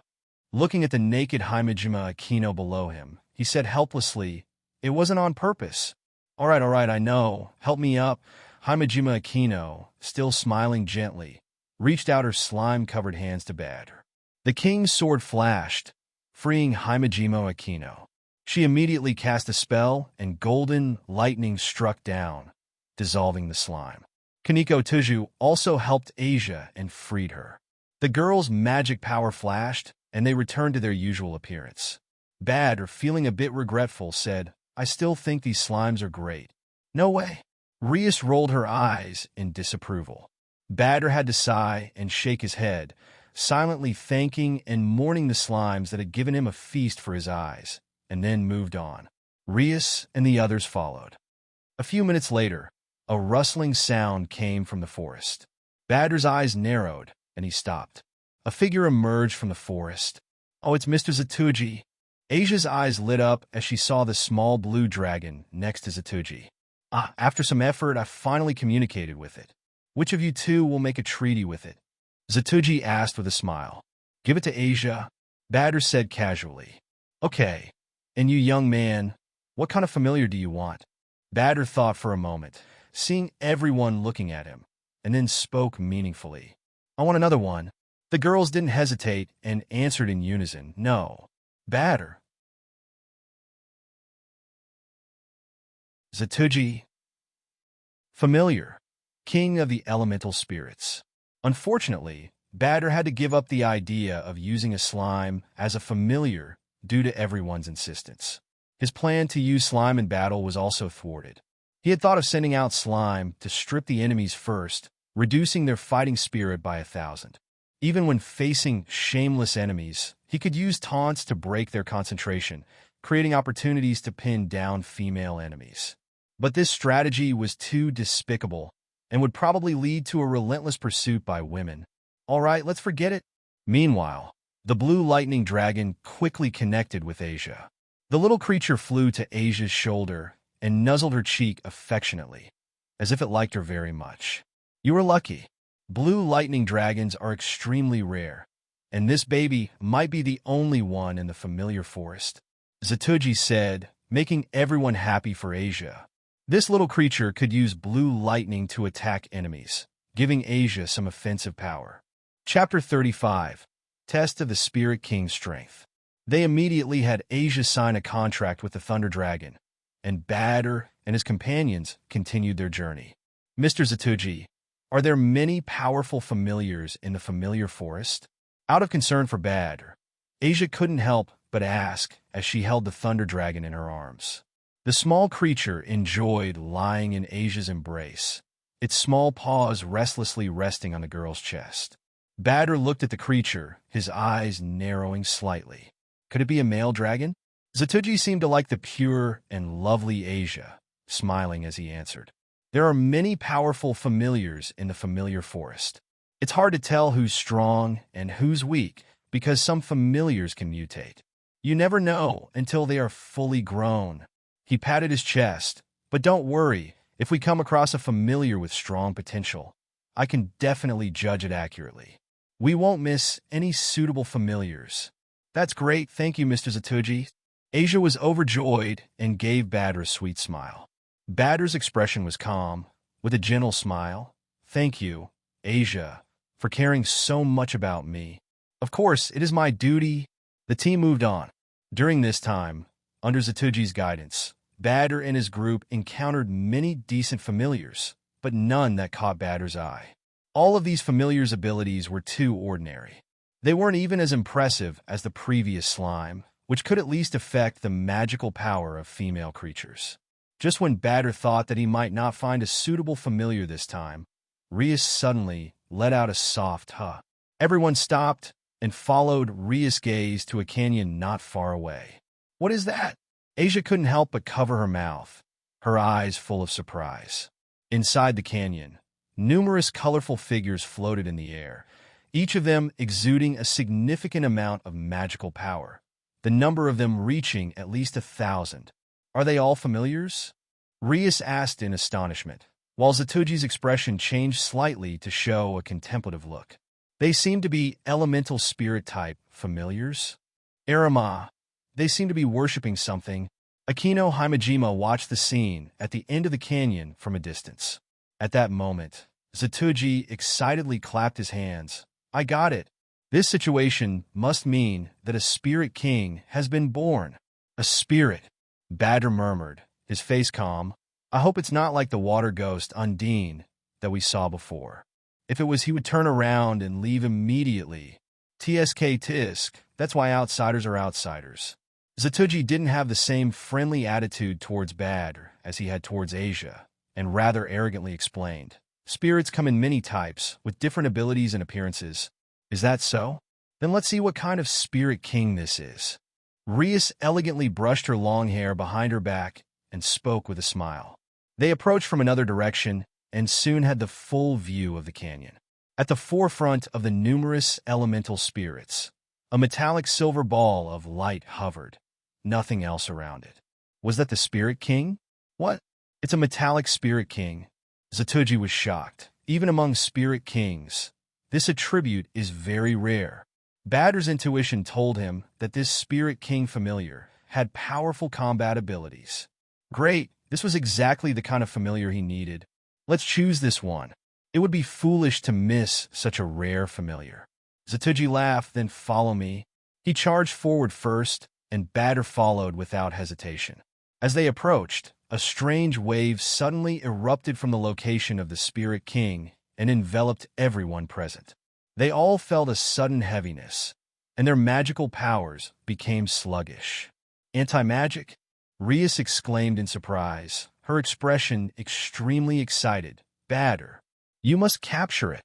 Looking at the naked Himejima Aquino below him, he said helplessly, it wasn't on purpose. All right, I know. Help me up. Himejima Aquino, still smiling gently, reached out her slime-covered hands to Badr. The king's sword flashed, freeing Himejima Aquino. She immediately cast a spell, and golden lightning struck down, dissolving the slime. Kaneko Tuju also helped Asia and freed her. The girls' magic power flashed, and they returned to their usual appearance. Badr, feeling a bit regretful, said, I still think these slimes are great. No way. Rias rolled her eyes in disapproval. Badr had to sigh and shake his head, silently thanking and mourning the slimes that had given him a feast for his eyes, and then moved on. Rias and the others followed. A few minutes later, a rustling sound came from the forest. Badr's eyes narrowed, and he stopped. A figure emerged from the forest. Oh, it's Mr. Zatuji. Asia's eyes lit up as she saw the small blue dragon next to Zatuji. After some effort, I finally communicated with it. Which of you two will make a treaty with it? Zatuji asked with a smile. Give it to Asia, Badr said casually. Okay. And you, young man, what kind of familiar do you want? Badr thought for a moment, seeing everyone looking at him, and then spoke meaningfully. I want another one. The girls didn't hesitate and answered in unison, no. Badr. Zatuji. Familiar. King of the elemental spirits. Unfortunately, Badr had to give up the idea of using a slime as a familiar due to everyone's insistence. His plan to use slime in battle was also thwarted. He had thought of sending out slime to strip the enemies first, reducing their fighting spirit by 1,000. Even when facing shameless enemies, he could use taunts to break their concentration, creating opportunities to pin down female enemies. But this strategy was too despicable and would probably lead to a relentless pursuit by women. All right, let's forget it. Meanwhile, the blue lightning dragon quickly connected with Asia. The little creature flew to Asia's shoulder and nuzzled her cheek affectionately, as if it liked her very much. You were lucky. Blue lightning dragons are extremely rare, and this baby might be the only one in the familiar forest. Zatuji said, making everyone happy for Asia. This little creature could use blue lightning to attack enemies, giving Asia some offensive power. Chapter 35. Test of the Spirit King's Strength. They immediately had Asia sign a contract with the Thunder Dragon, and Badr and his companions continued their journey. Mr. Zatuji, are there many powerful familiars in the familiar forest? Out of concern for Badr, Asia couldn't help but ask as she held the Thunder Dragon in her arms. The small creature enjoyed lying in Asia's embrace, its small paws restlessly resting on the girl's chest. Badr looked at the creature, his eyes narrowing slightly. Could it be a male dragon? Zatuji seemed to like the pure and lovely Asia, smiling as he answered. There are many powerful familiars in the familiar forest. It's hard to tell who's strong and who's weak because some familiars can mutate. You never know until they are fully grown. He patted his chest, but don't worry, if we come across a familiar with strong potential, I can definitely judge it accurately. We won't miss any suitable familiars. That's great, thank you, Mr. Zatuji. Asia was overjoyed and gave Badr a sweet smile. Badr's expression was calm, with a gentle smile. Thank you, Asia, for caring so much about me. Of course, it is my duty. The team moved on. During this time, under Zatuji's guidance, Badr and his group encountered many decent familiars, but none that caught Badr's eye. All of these familiars' abilities were too ordinary. They weren't even as impressive as the previous slime which could at least affect the magical power of female creatures. Just when Badr thought that he might not find a suitable familiar this time, Rias suddenly let out a soft huh. Everyone stopped and followed Rias' gaze to a canyon not far away. "What is that?" Asia couldn't help but cover her mouth, her eyes full of surprise. Inside the canyon, numerous colorful figures floated in the air, each of them exuding a significant amount of magical power, the number of them reaching at least 1,000. "Are they all familiars?" Rias asked in astonishment, while Zatuji's expression changed slightly to show a contemplative look. "They seem to be elemental spirit-type familiars. Arama, they seem to be worshipping something." Akino Himejima watched the scene at the end of the canyon from a distance. At that moment, Zatuji excitedly clapped his hands. "I got it. This situation must mean that a spirit king has been born." "A spirit," Badr murmured, his face calm. "I hope it's not like the water ghost Undine that we saw before. If it was, he would turn around and leave immediately. Tisk, that's why outsiders are outsiders." Zatuji didn't have the same friendly attitude towards Badr as he had towards Asia, and rather arrogantly explained, "Spirits come in many types, with different abilities and appearances." "Is that so? Then let's see what kind of spirit king this is." Rias elegantly brushed her long hair behind her back and spoke with a smile. They approached from another direction and soon had the full view of the canyon. At the forefront of the numerous elemental spirits, a metallic silver ball of light hovered, nothing else around it. Was that the Spirit King? "What? It's a metallic Spirit King." Zatuji was shocked. Even among Spirit Kings, this attribute is very rare. Badr's intuition told him that this Spirit King familiar had powerful combat abilities. Great, this was exactly the kind of familiar he needed. "Let's choose this one. It would be foolish to miss such a rare familiar." Zatuji laughed, "Then follow me." He charged forward first, and Badr followed without hesitation. As they approached, a strange wave suddenly erupted from the location of the Spirit King and enveloped everyone present. They all felt a sudden heaviness, and their magical powers became sluggish. "Anti-magic?" Rias exclaimed in surprise, her expression extremely excited. "Badr, you must capture it."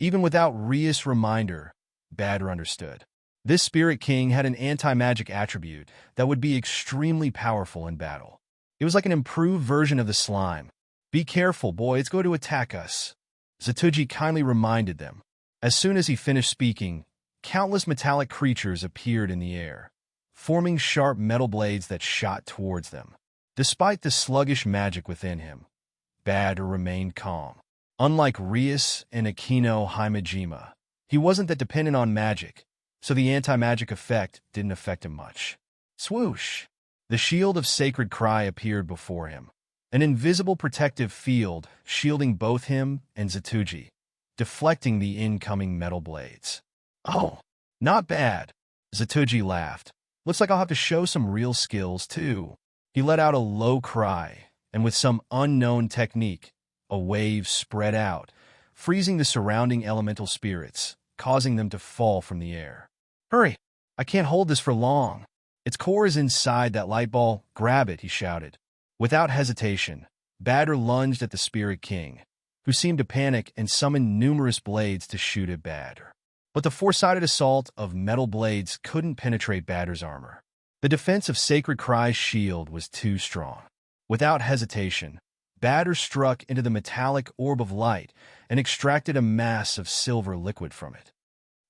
Even without Rias' reminder, Badr understood. This Spirit King had an anti-magic attribute that would be extremely powerful in battle. It was like an improved version of the slime. "Be careful, boy, it's going to attack us," Zatuji kindly reminded them. As soon as he finished speaking, countless metallic creatures appeared in the air, forming sharp metal blades that shot towards them. Despite the sluggish magic within him, Badr remained calm. Unlike Rias and Akino Himejima, he wasn't that dependent on magic, so the anti-magic effect didn't affect him much. Swoosh! The shield of Sacred Cry appeared before him, an invisible protective field shielding both him and Zatuji, deflecting the incoming metal blades. "Oh, not bad," Zatuji laughed. "Looks like I'll have to show some real skills, too." He let out a low cry, and with some unknown technique, a wave spread out, freezing the surrounding elemental spirits, causing them to fall from the air. "Hurry! I can't hold this for long. Its core is inside that light ball. Grab it," he shouted. Without hesitation, Badr lunged at the Spirit King, who seemed to panic and summoned numerous blades to shoot at Badr. But the four-sided assault of metal blades couldn't penetrate Badr's armor. The defense of Sacred Cry's shield was too strong. Without hesitation, Badr struck into the metallic orb of light and extracted a mass of silver liquid from it.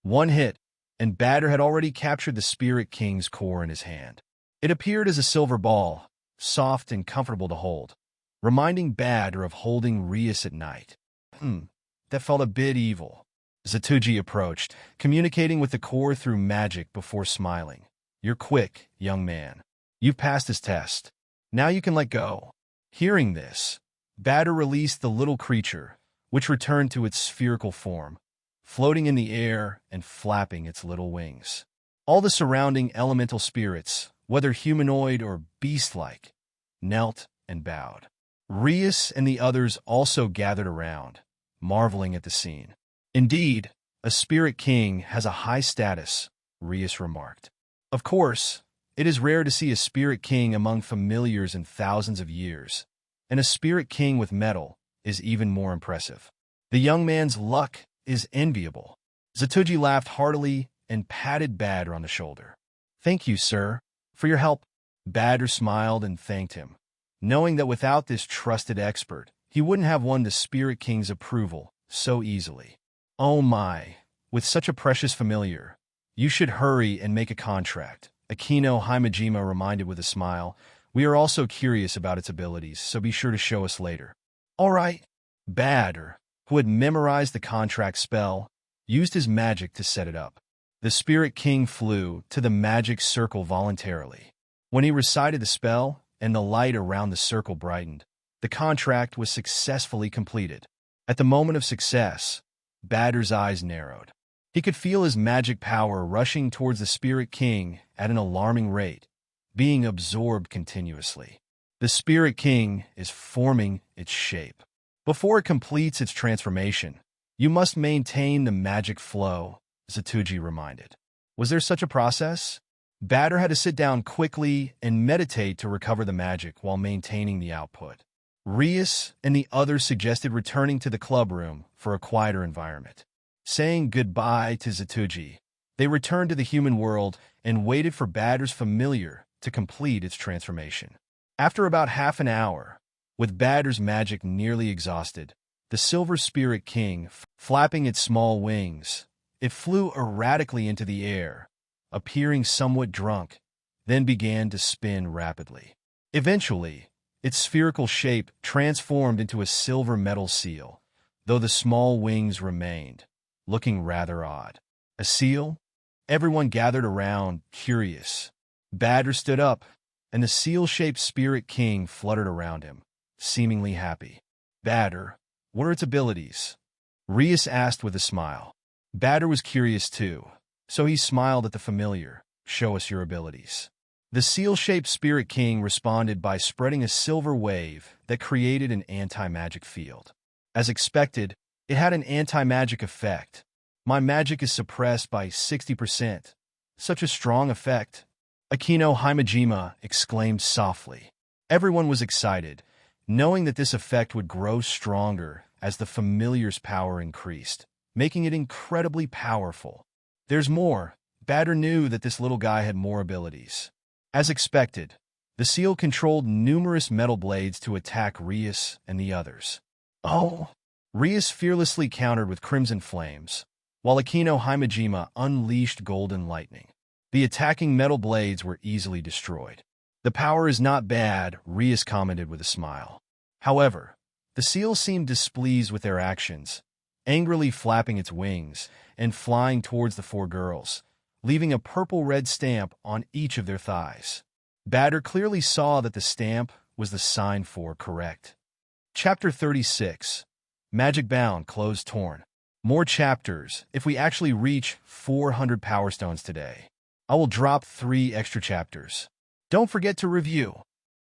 One hit, and Badr had already captured the Spirit King's core in his hand. It appeared as a silver ball, soft and comfortable to hold, reminding Badr of holding Rias at night. That felt a bit evil. Zatuji approached, communicating with the core through magic before smiling. "You're quick, young man. You've passed this test. Now you can let go." Hearing this, Badr released the little creature, which returned to its spherical form, floating in the air and flapping its little wings. All the surrounding elemental spirits, whether humanoid or beast-like, knelt and bowed. Rias and the others also gathered around, marveling at the scene. "Indeed, a Spirit King has a high status," Rias remarked. "Of course, It is rare to see a spirit king among familiars in thousands of years, and a spirit king with metal is even more impressive. The young man's luck is enviable. Zatuji laughed heartily and patted Badr on the shoulder. "Thank you, sir, for your help." Badr smiled and thanked him, knowing that without this trusted expert, he wouldn't have won the Spirit King's approval so easily. "Oh my, with such a precious familiar, you should hurry and make a contract," Akino Himejima reminded with a smile. "We are also curious about its abilities, so be sure to show us later." "All right." Badr, who had memorized the contract spell, used his magic to set it up. The Spirit King flew to the magic circle voluntarily. When he recited the spell and the light around the circle brightened, the contract was successfully completed. At the moment of success, Badr's eyes narrowed. He could feel his magic power rushing towards the Spirit King at an alarming rate, being absorbed continuously. The Spirit King is forming its shape. Before it completes its transformation, you must maintain the magic flow, Zatuji reminded. Was there such a process? Badr had to sit down quickly and meditate to recover the magic while maintaining the output. Rias and the others suggested returning to the club room for a quieter environment. Saying goodbye to Zatuji, they returned to the human world and waited for Badr's familiar to complete its transformation. After about half an hour, with Badr's magic nearly exhausted, the Silver Spirit King, flapping its small wings, it flew erratically into the air, appearing somewhat drunk, then began to spin rapidly. Eventually, its spherical shape transformed into a silver metal seal, though the small wings remained, looking rather odd. A seal? Everyone gathered around, curious. Badr stood up, and the seal-shaped Spirit King fluttered around him, seemingly happy. "Badr, what are its abilities?" Rias asked with a smile. Badr was curious too, so he smiled at the familiar. "Show us your abilities." The seal-shaped Spirit King responded by spreading a silver wave that created an anti-magic field. As expected, it had an anti-magic effect. "My magic is suppressed by 60%. Such a strong effect," Akino Himejima exclaimed softly. Everyone was excited, knowing that this effect would grow stronger as the familiar's power increased, making it incredibly powerful. There's more. Badr knew that this little guy had more abilities. As expected, the seal controlled numerous metal blades to attack Rias and the others. "Oh!" Rias fearlessly countered with crimson flames, while Akino Himejima unleashed golden lightning. The attacking metal blades were easily destroyed. "The power is not bad," Rias commented with a smile. However, the seal seemed displeased with their actions, angrily flapping its wings and flying towards the four girls, leaving a purple-red stamp on each of their thighs. Badr clearly saw that the stamp was the sign for correct. Chapter 36. Magic Bound, Clothes Torn. More chapters if we actually reach 400 Power Stones today. I will drop 3 extra chapters. Don't forget to review.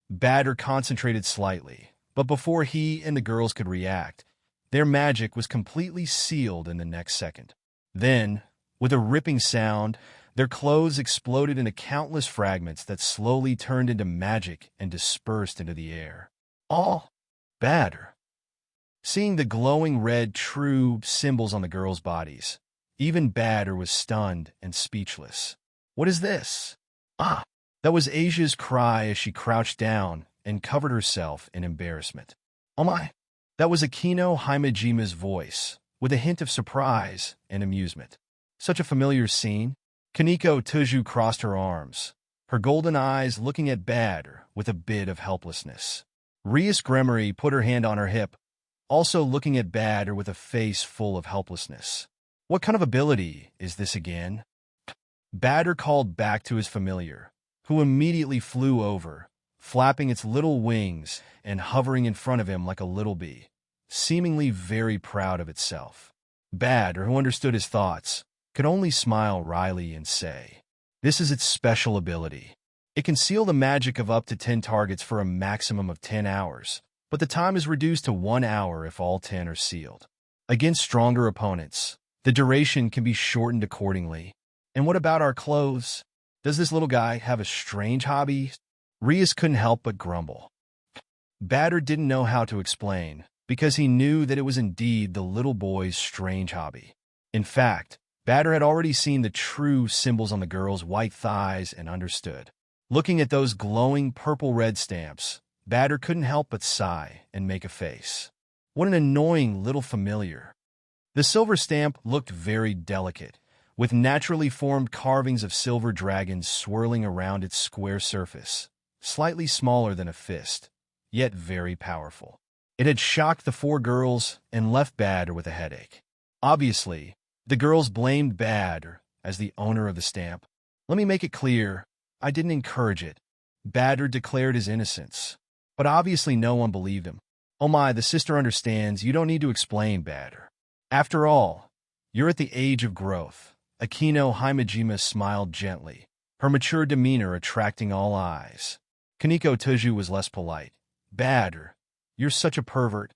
Badr concentrated slightly, but before he and the girls could react, their magic was completely sealed in the next second. Then, with a ripping sound, their clothes exploded into countless fragments that slowly turned into magic and dispersed into the air. "Oh!" Badr. Seeing the glowing red true symbols on the girls' bodies, even Badr was stunned and speechless. "What is this?" "Ah!" That was Asia's cry as she crouched down and covered herself in embarrassment. "Oh my!" That was Akino Himejima's voice, with a hint of surprise and amusement. Such a familiar scene. Kaneko Tuju crossed her arms, her golden eyes looking at Badr with a bit of helplessness. Rias Gremory put her hand on her hip, also looking at Badr with a face full of helplessness. "What kind of ability is this again?" Badr called back to his familiar, who immediately flew over, flapping its little wings and hovering in front of him like a little bee, seemingly very proud of itself. Badr, who understood his thoughts, could only smile wryly and say, "This is its special ability. It can seal the magic of up to 10 targets for a maximum of 10 hours, but the time is reduced to 1 hour if all 10 are sealed. Against stronger opponents, the duration can be shortened accordingly." "And what about our clothes?" Does this little guy have a strange hobby? Rias couldn't help but grumble. Badr didn't know how to explain, because he knew that it was indeed the little boy's strange hobby. In fact, Badr had already seen the true symbols on the girl's white thighs and understood. Looking at those glowing purple-red stamps, Badr couldn't help but sigh and make a face. What an annoying little familiar. The silver stamp looked very delicate, with naturally formed carvings of silver dragons swirling around its square surface, slightly smaller than a fist, yet very powerful. It had shocked the four girls and left Badr with a headache. Obviously, the girls blamed Badr as the owner of the stamp. Let me make it clear, I didn't encourage it. Badr declared his innocence, but obviously no one believed him. Oh my, the sister understands, you don't need to explain, Badr. After all, you're at the age of growth. Akino Himejima smiled gently, her mature demeanor attracting all eyes. Kaneko Tuju was less polite. Badr, you're such a pervert.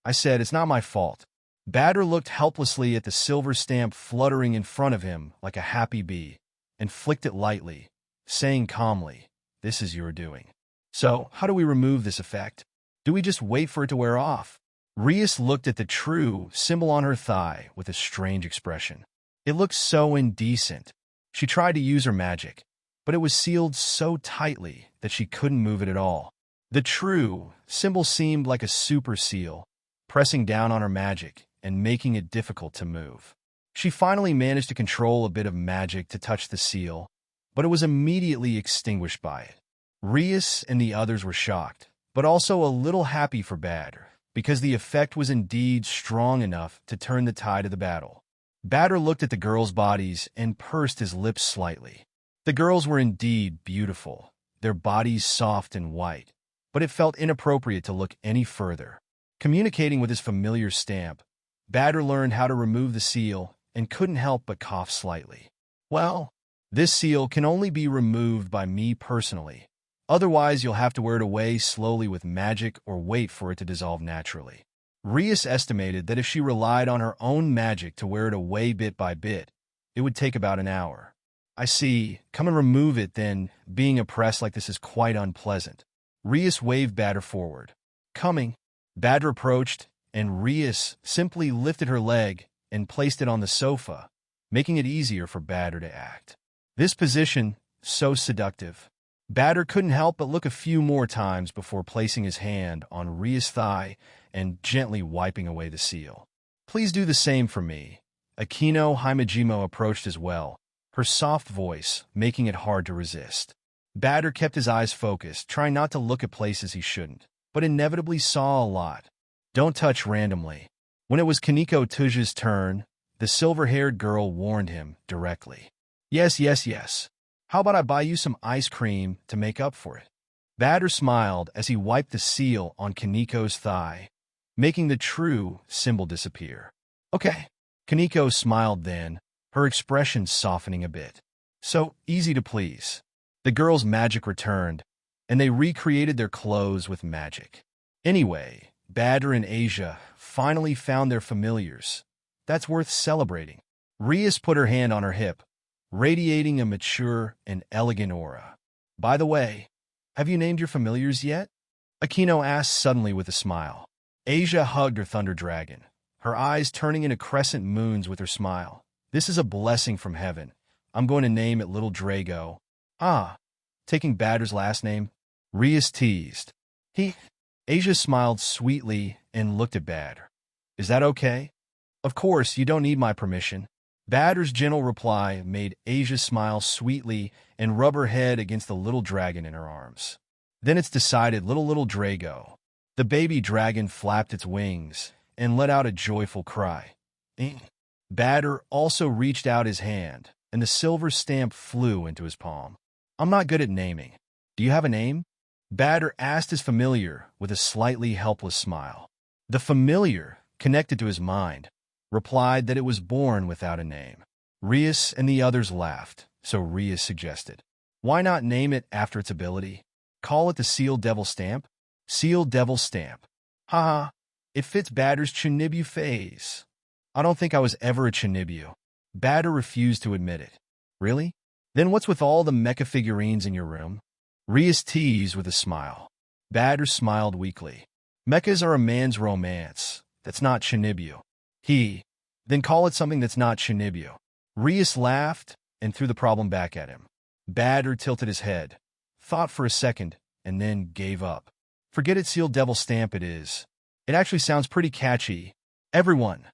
I said, it's not my fault. Badr looked helplessly at the silver stamp fluttering in front of him like a happy bee, and flicked it lightly, saying calmly, this is your doing. So, how do we remove this effect? Do we just wait for it to wear off? Rias looked at the true symbol on her thigh with a strange expression. It looked so indecent. She tried to use her magic, but it was sealed so tightly that she couldn't move it at all. The true symbol seemed like a super seal, pressing down on her magic and making it difficult to move. She finally managed to control a bit of magic to touch the seal, but it was immediately extinguished by it. Rias and the others were shocked, but also a little happy for Badr, because the effect was indeed strong enough to turn the tide of the battle. Badr looked at the girls' bodies and pursed his lips slightly. The girls were indeed beautiful, their bodies soft and white, but it felt inappropriate to look any further. Communicating with his familiar stamp, Badr learned how to remove the seal and couldn't help but cough slightly. Well, this seal can only be removed by me personally. Otherwise, you'll have to wear it away slowly with magic or wait for it to dissolve naturally. Rias estimated that if she relied on her own magic to wear it away bit by bit, it would take about an hour. I see. Come and remove it then. Being oppressed like this is quite unpleasant. Rias waved Badr forward. Coming. Badr approached, and Rias simply lifted her leg and placed it on the sofa, making it easier for Badr to act. This position, so seductive. Badr couldn't help but look a few more times before placing his hand on Rias' thigh and gently wiping away the seal. Please do the same for me. Akino Himejima approached as well, her soft voice making it hard to resist. Badr kept his eyes focused, trying not to look at places he shouldn't, but inevitably saw a lot. Don't touch randomly. When it was Kaneko Tuju's turn, the silver-haired girl warned him directly. Yes, yes, yes. How about I buy you some ice cream to make up for it? Badr smiled as he wiped the seal on Kaneko's thigh, making the true symbol disappear. Okay. Kaneko smiled then, her expression softening a bit. So easy to please. The girl's magic returned, and they recreated their clothes with magic. Anyway, Badr and Asia finally found their familiars. That's worth celebrating. Rias put her hand on her hip, radiating a mature and elegant aura. By the way, have you named your familiars yet? Akino asked suddenly with a smile. Asia hugged her thunder dragon, her eyes turning into crescent moons with her smile. This is a blessing from heaven. I'm going to name it Little Drago. Ah, taking Badr's last name? Rias teased. Asia smiled sweetly and looked at Badr. Is that okay? Of course, you don't need my permission. Badr's gentle reply made Asia smile sweetly and rub her head against the little dragon in her arms. Then it's decided, little Drago. The baby dragon flapped its wings and let out a joyful cry. Badr also reached out his hand, and the silver stamp flew into his palm. I'm not good at naming. Do you have a name? Badr asked his familiar with a slightly helpless smile. The familiar, connected to his mind, replied that it was born without a name. Rias and the others laughed, so Rias suggested, why not name it after its ability? Call it the Seal Devil Stamp? Seal Devil Stamp. Haha, it fits Badr's Chinibu phase. I don't think I was ever a Chinibu. Badr refused to admit it. Really? Then what's with all the mecha figurines in your room? Rias teased with a smile. Badr smiled weakly. Mechas are a man's romance. That's not Shinibu. Then call it something that's not Shinibu. Rias laughed and threw the problem back at him. Badr tilted his head, thought for a second, and then gave up. Forget it, Seal Devil Stamp it is. It actually sounds pretty catchy. Everyone.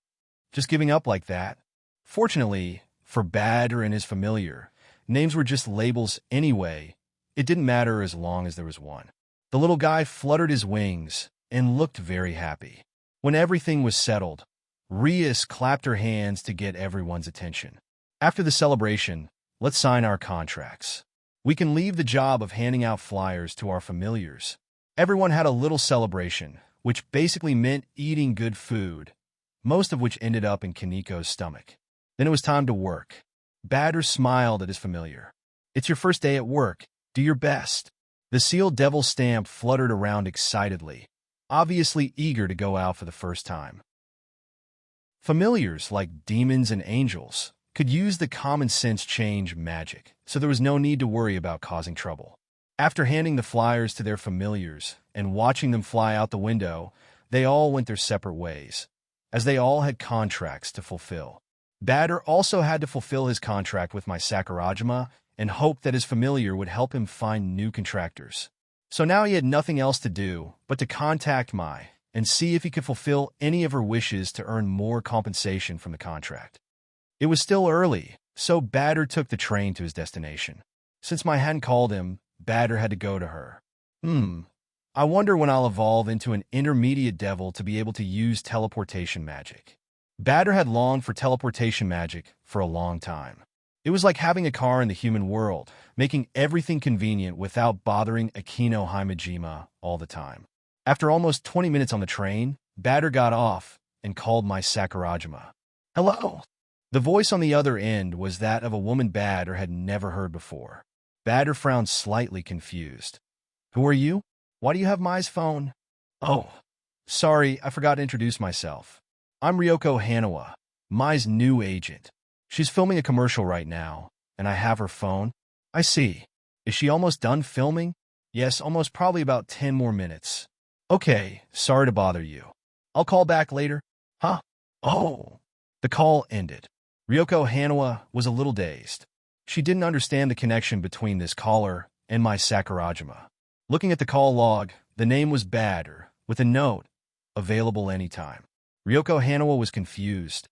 Just giving up like that. Fortunately, for Badr and his familiar, names were just labels anyway. It didn't matter as long as there was one. The little guy fluttered his wings and looked very happy. When everything was settled, Rias clapped her hands to get everyone's attention. After the celebration, let's sign our contracts. We can leave the job of handing out flyers to our familiars. Everyone had a little celebration, which basically meant eating good food, most of which ended up in Kaniko's stomach. Then it was time to work. Badr smiled at his familiar. It's your first day at work. Do your best. The Seal Devil Stamp fluttered around excitedly, obviously eager to go out for the first time. Familiars like demons and angels could use the common sense change magic, so there was no need to worry about causing trouble. After handing the flyers to their familiars and watching them fly out the window, they all went their separate ways, as they all had contracts to fulfill. Badr also had to fulfill his contract with my Sakurajima and hoped that his familiar would help him find new contractors. So now he had nothing else to do but to contact Mai and see if he could fulfill any of her wishes to earn more compensation from the contract. It was still early, so Badr took the train to his destination. Since Mai hadn't called him, Badr had to go to her. I wonder when I'll evolve into an intermediate devil to be able to use teleportation magic. Badr had longed for teleportation magic for a long time. It was like having a car in the human world, making everything convenient without bothering Akino Himejima all the time. After almost 20 minutes on the train, Badr got off and called my Sakurajima. Hello. The voice on the other end was that of a woman Badr had never heard before. Badr frowned slightly confused. Who are you? Why do you have Mai's phone? Oh, sorry, I forgot to introduce myself. I'm Ryoko Hanawa, Mai's new agent. She's filming a commercial right now, and I have her phone. I see. Is she almost done filming? Yes, almost, probably about 10 more minutes. Okay, sorry to bother you. I'll call back later. Huh? Oh. The call ended. Ryoko Hanawa was a little dazed. She didn't understand the connection between this caller and my Sakurajima. Looking at the call log, the name was Badr, with a note, available anytime. Ryoko Hanawa was confused.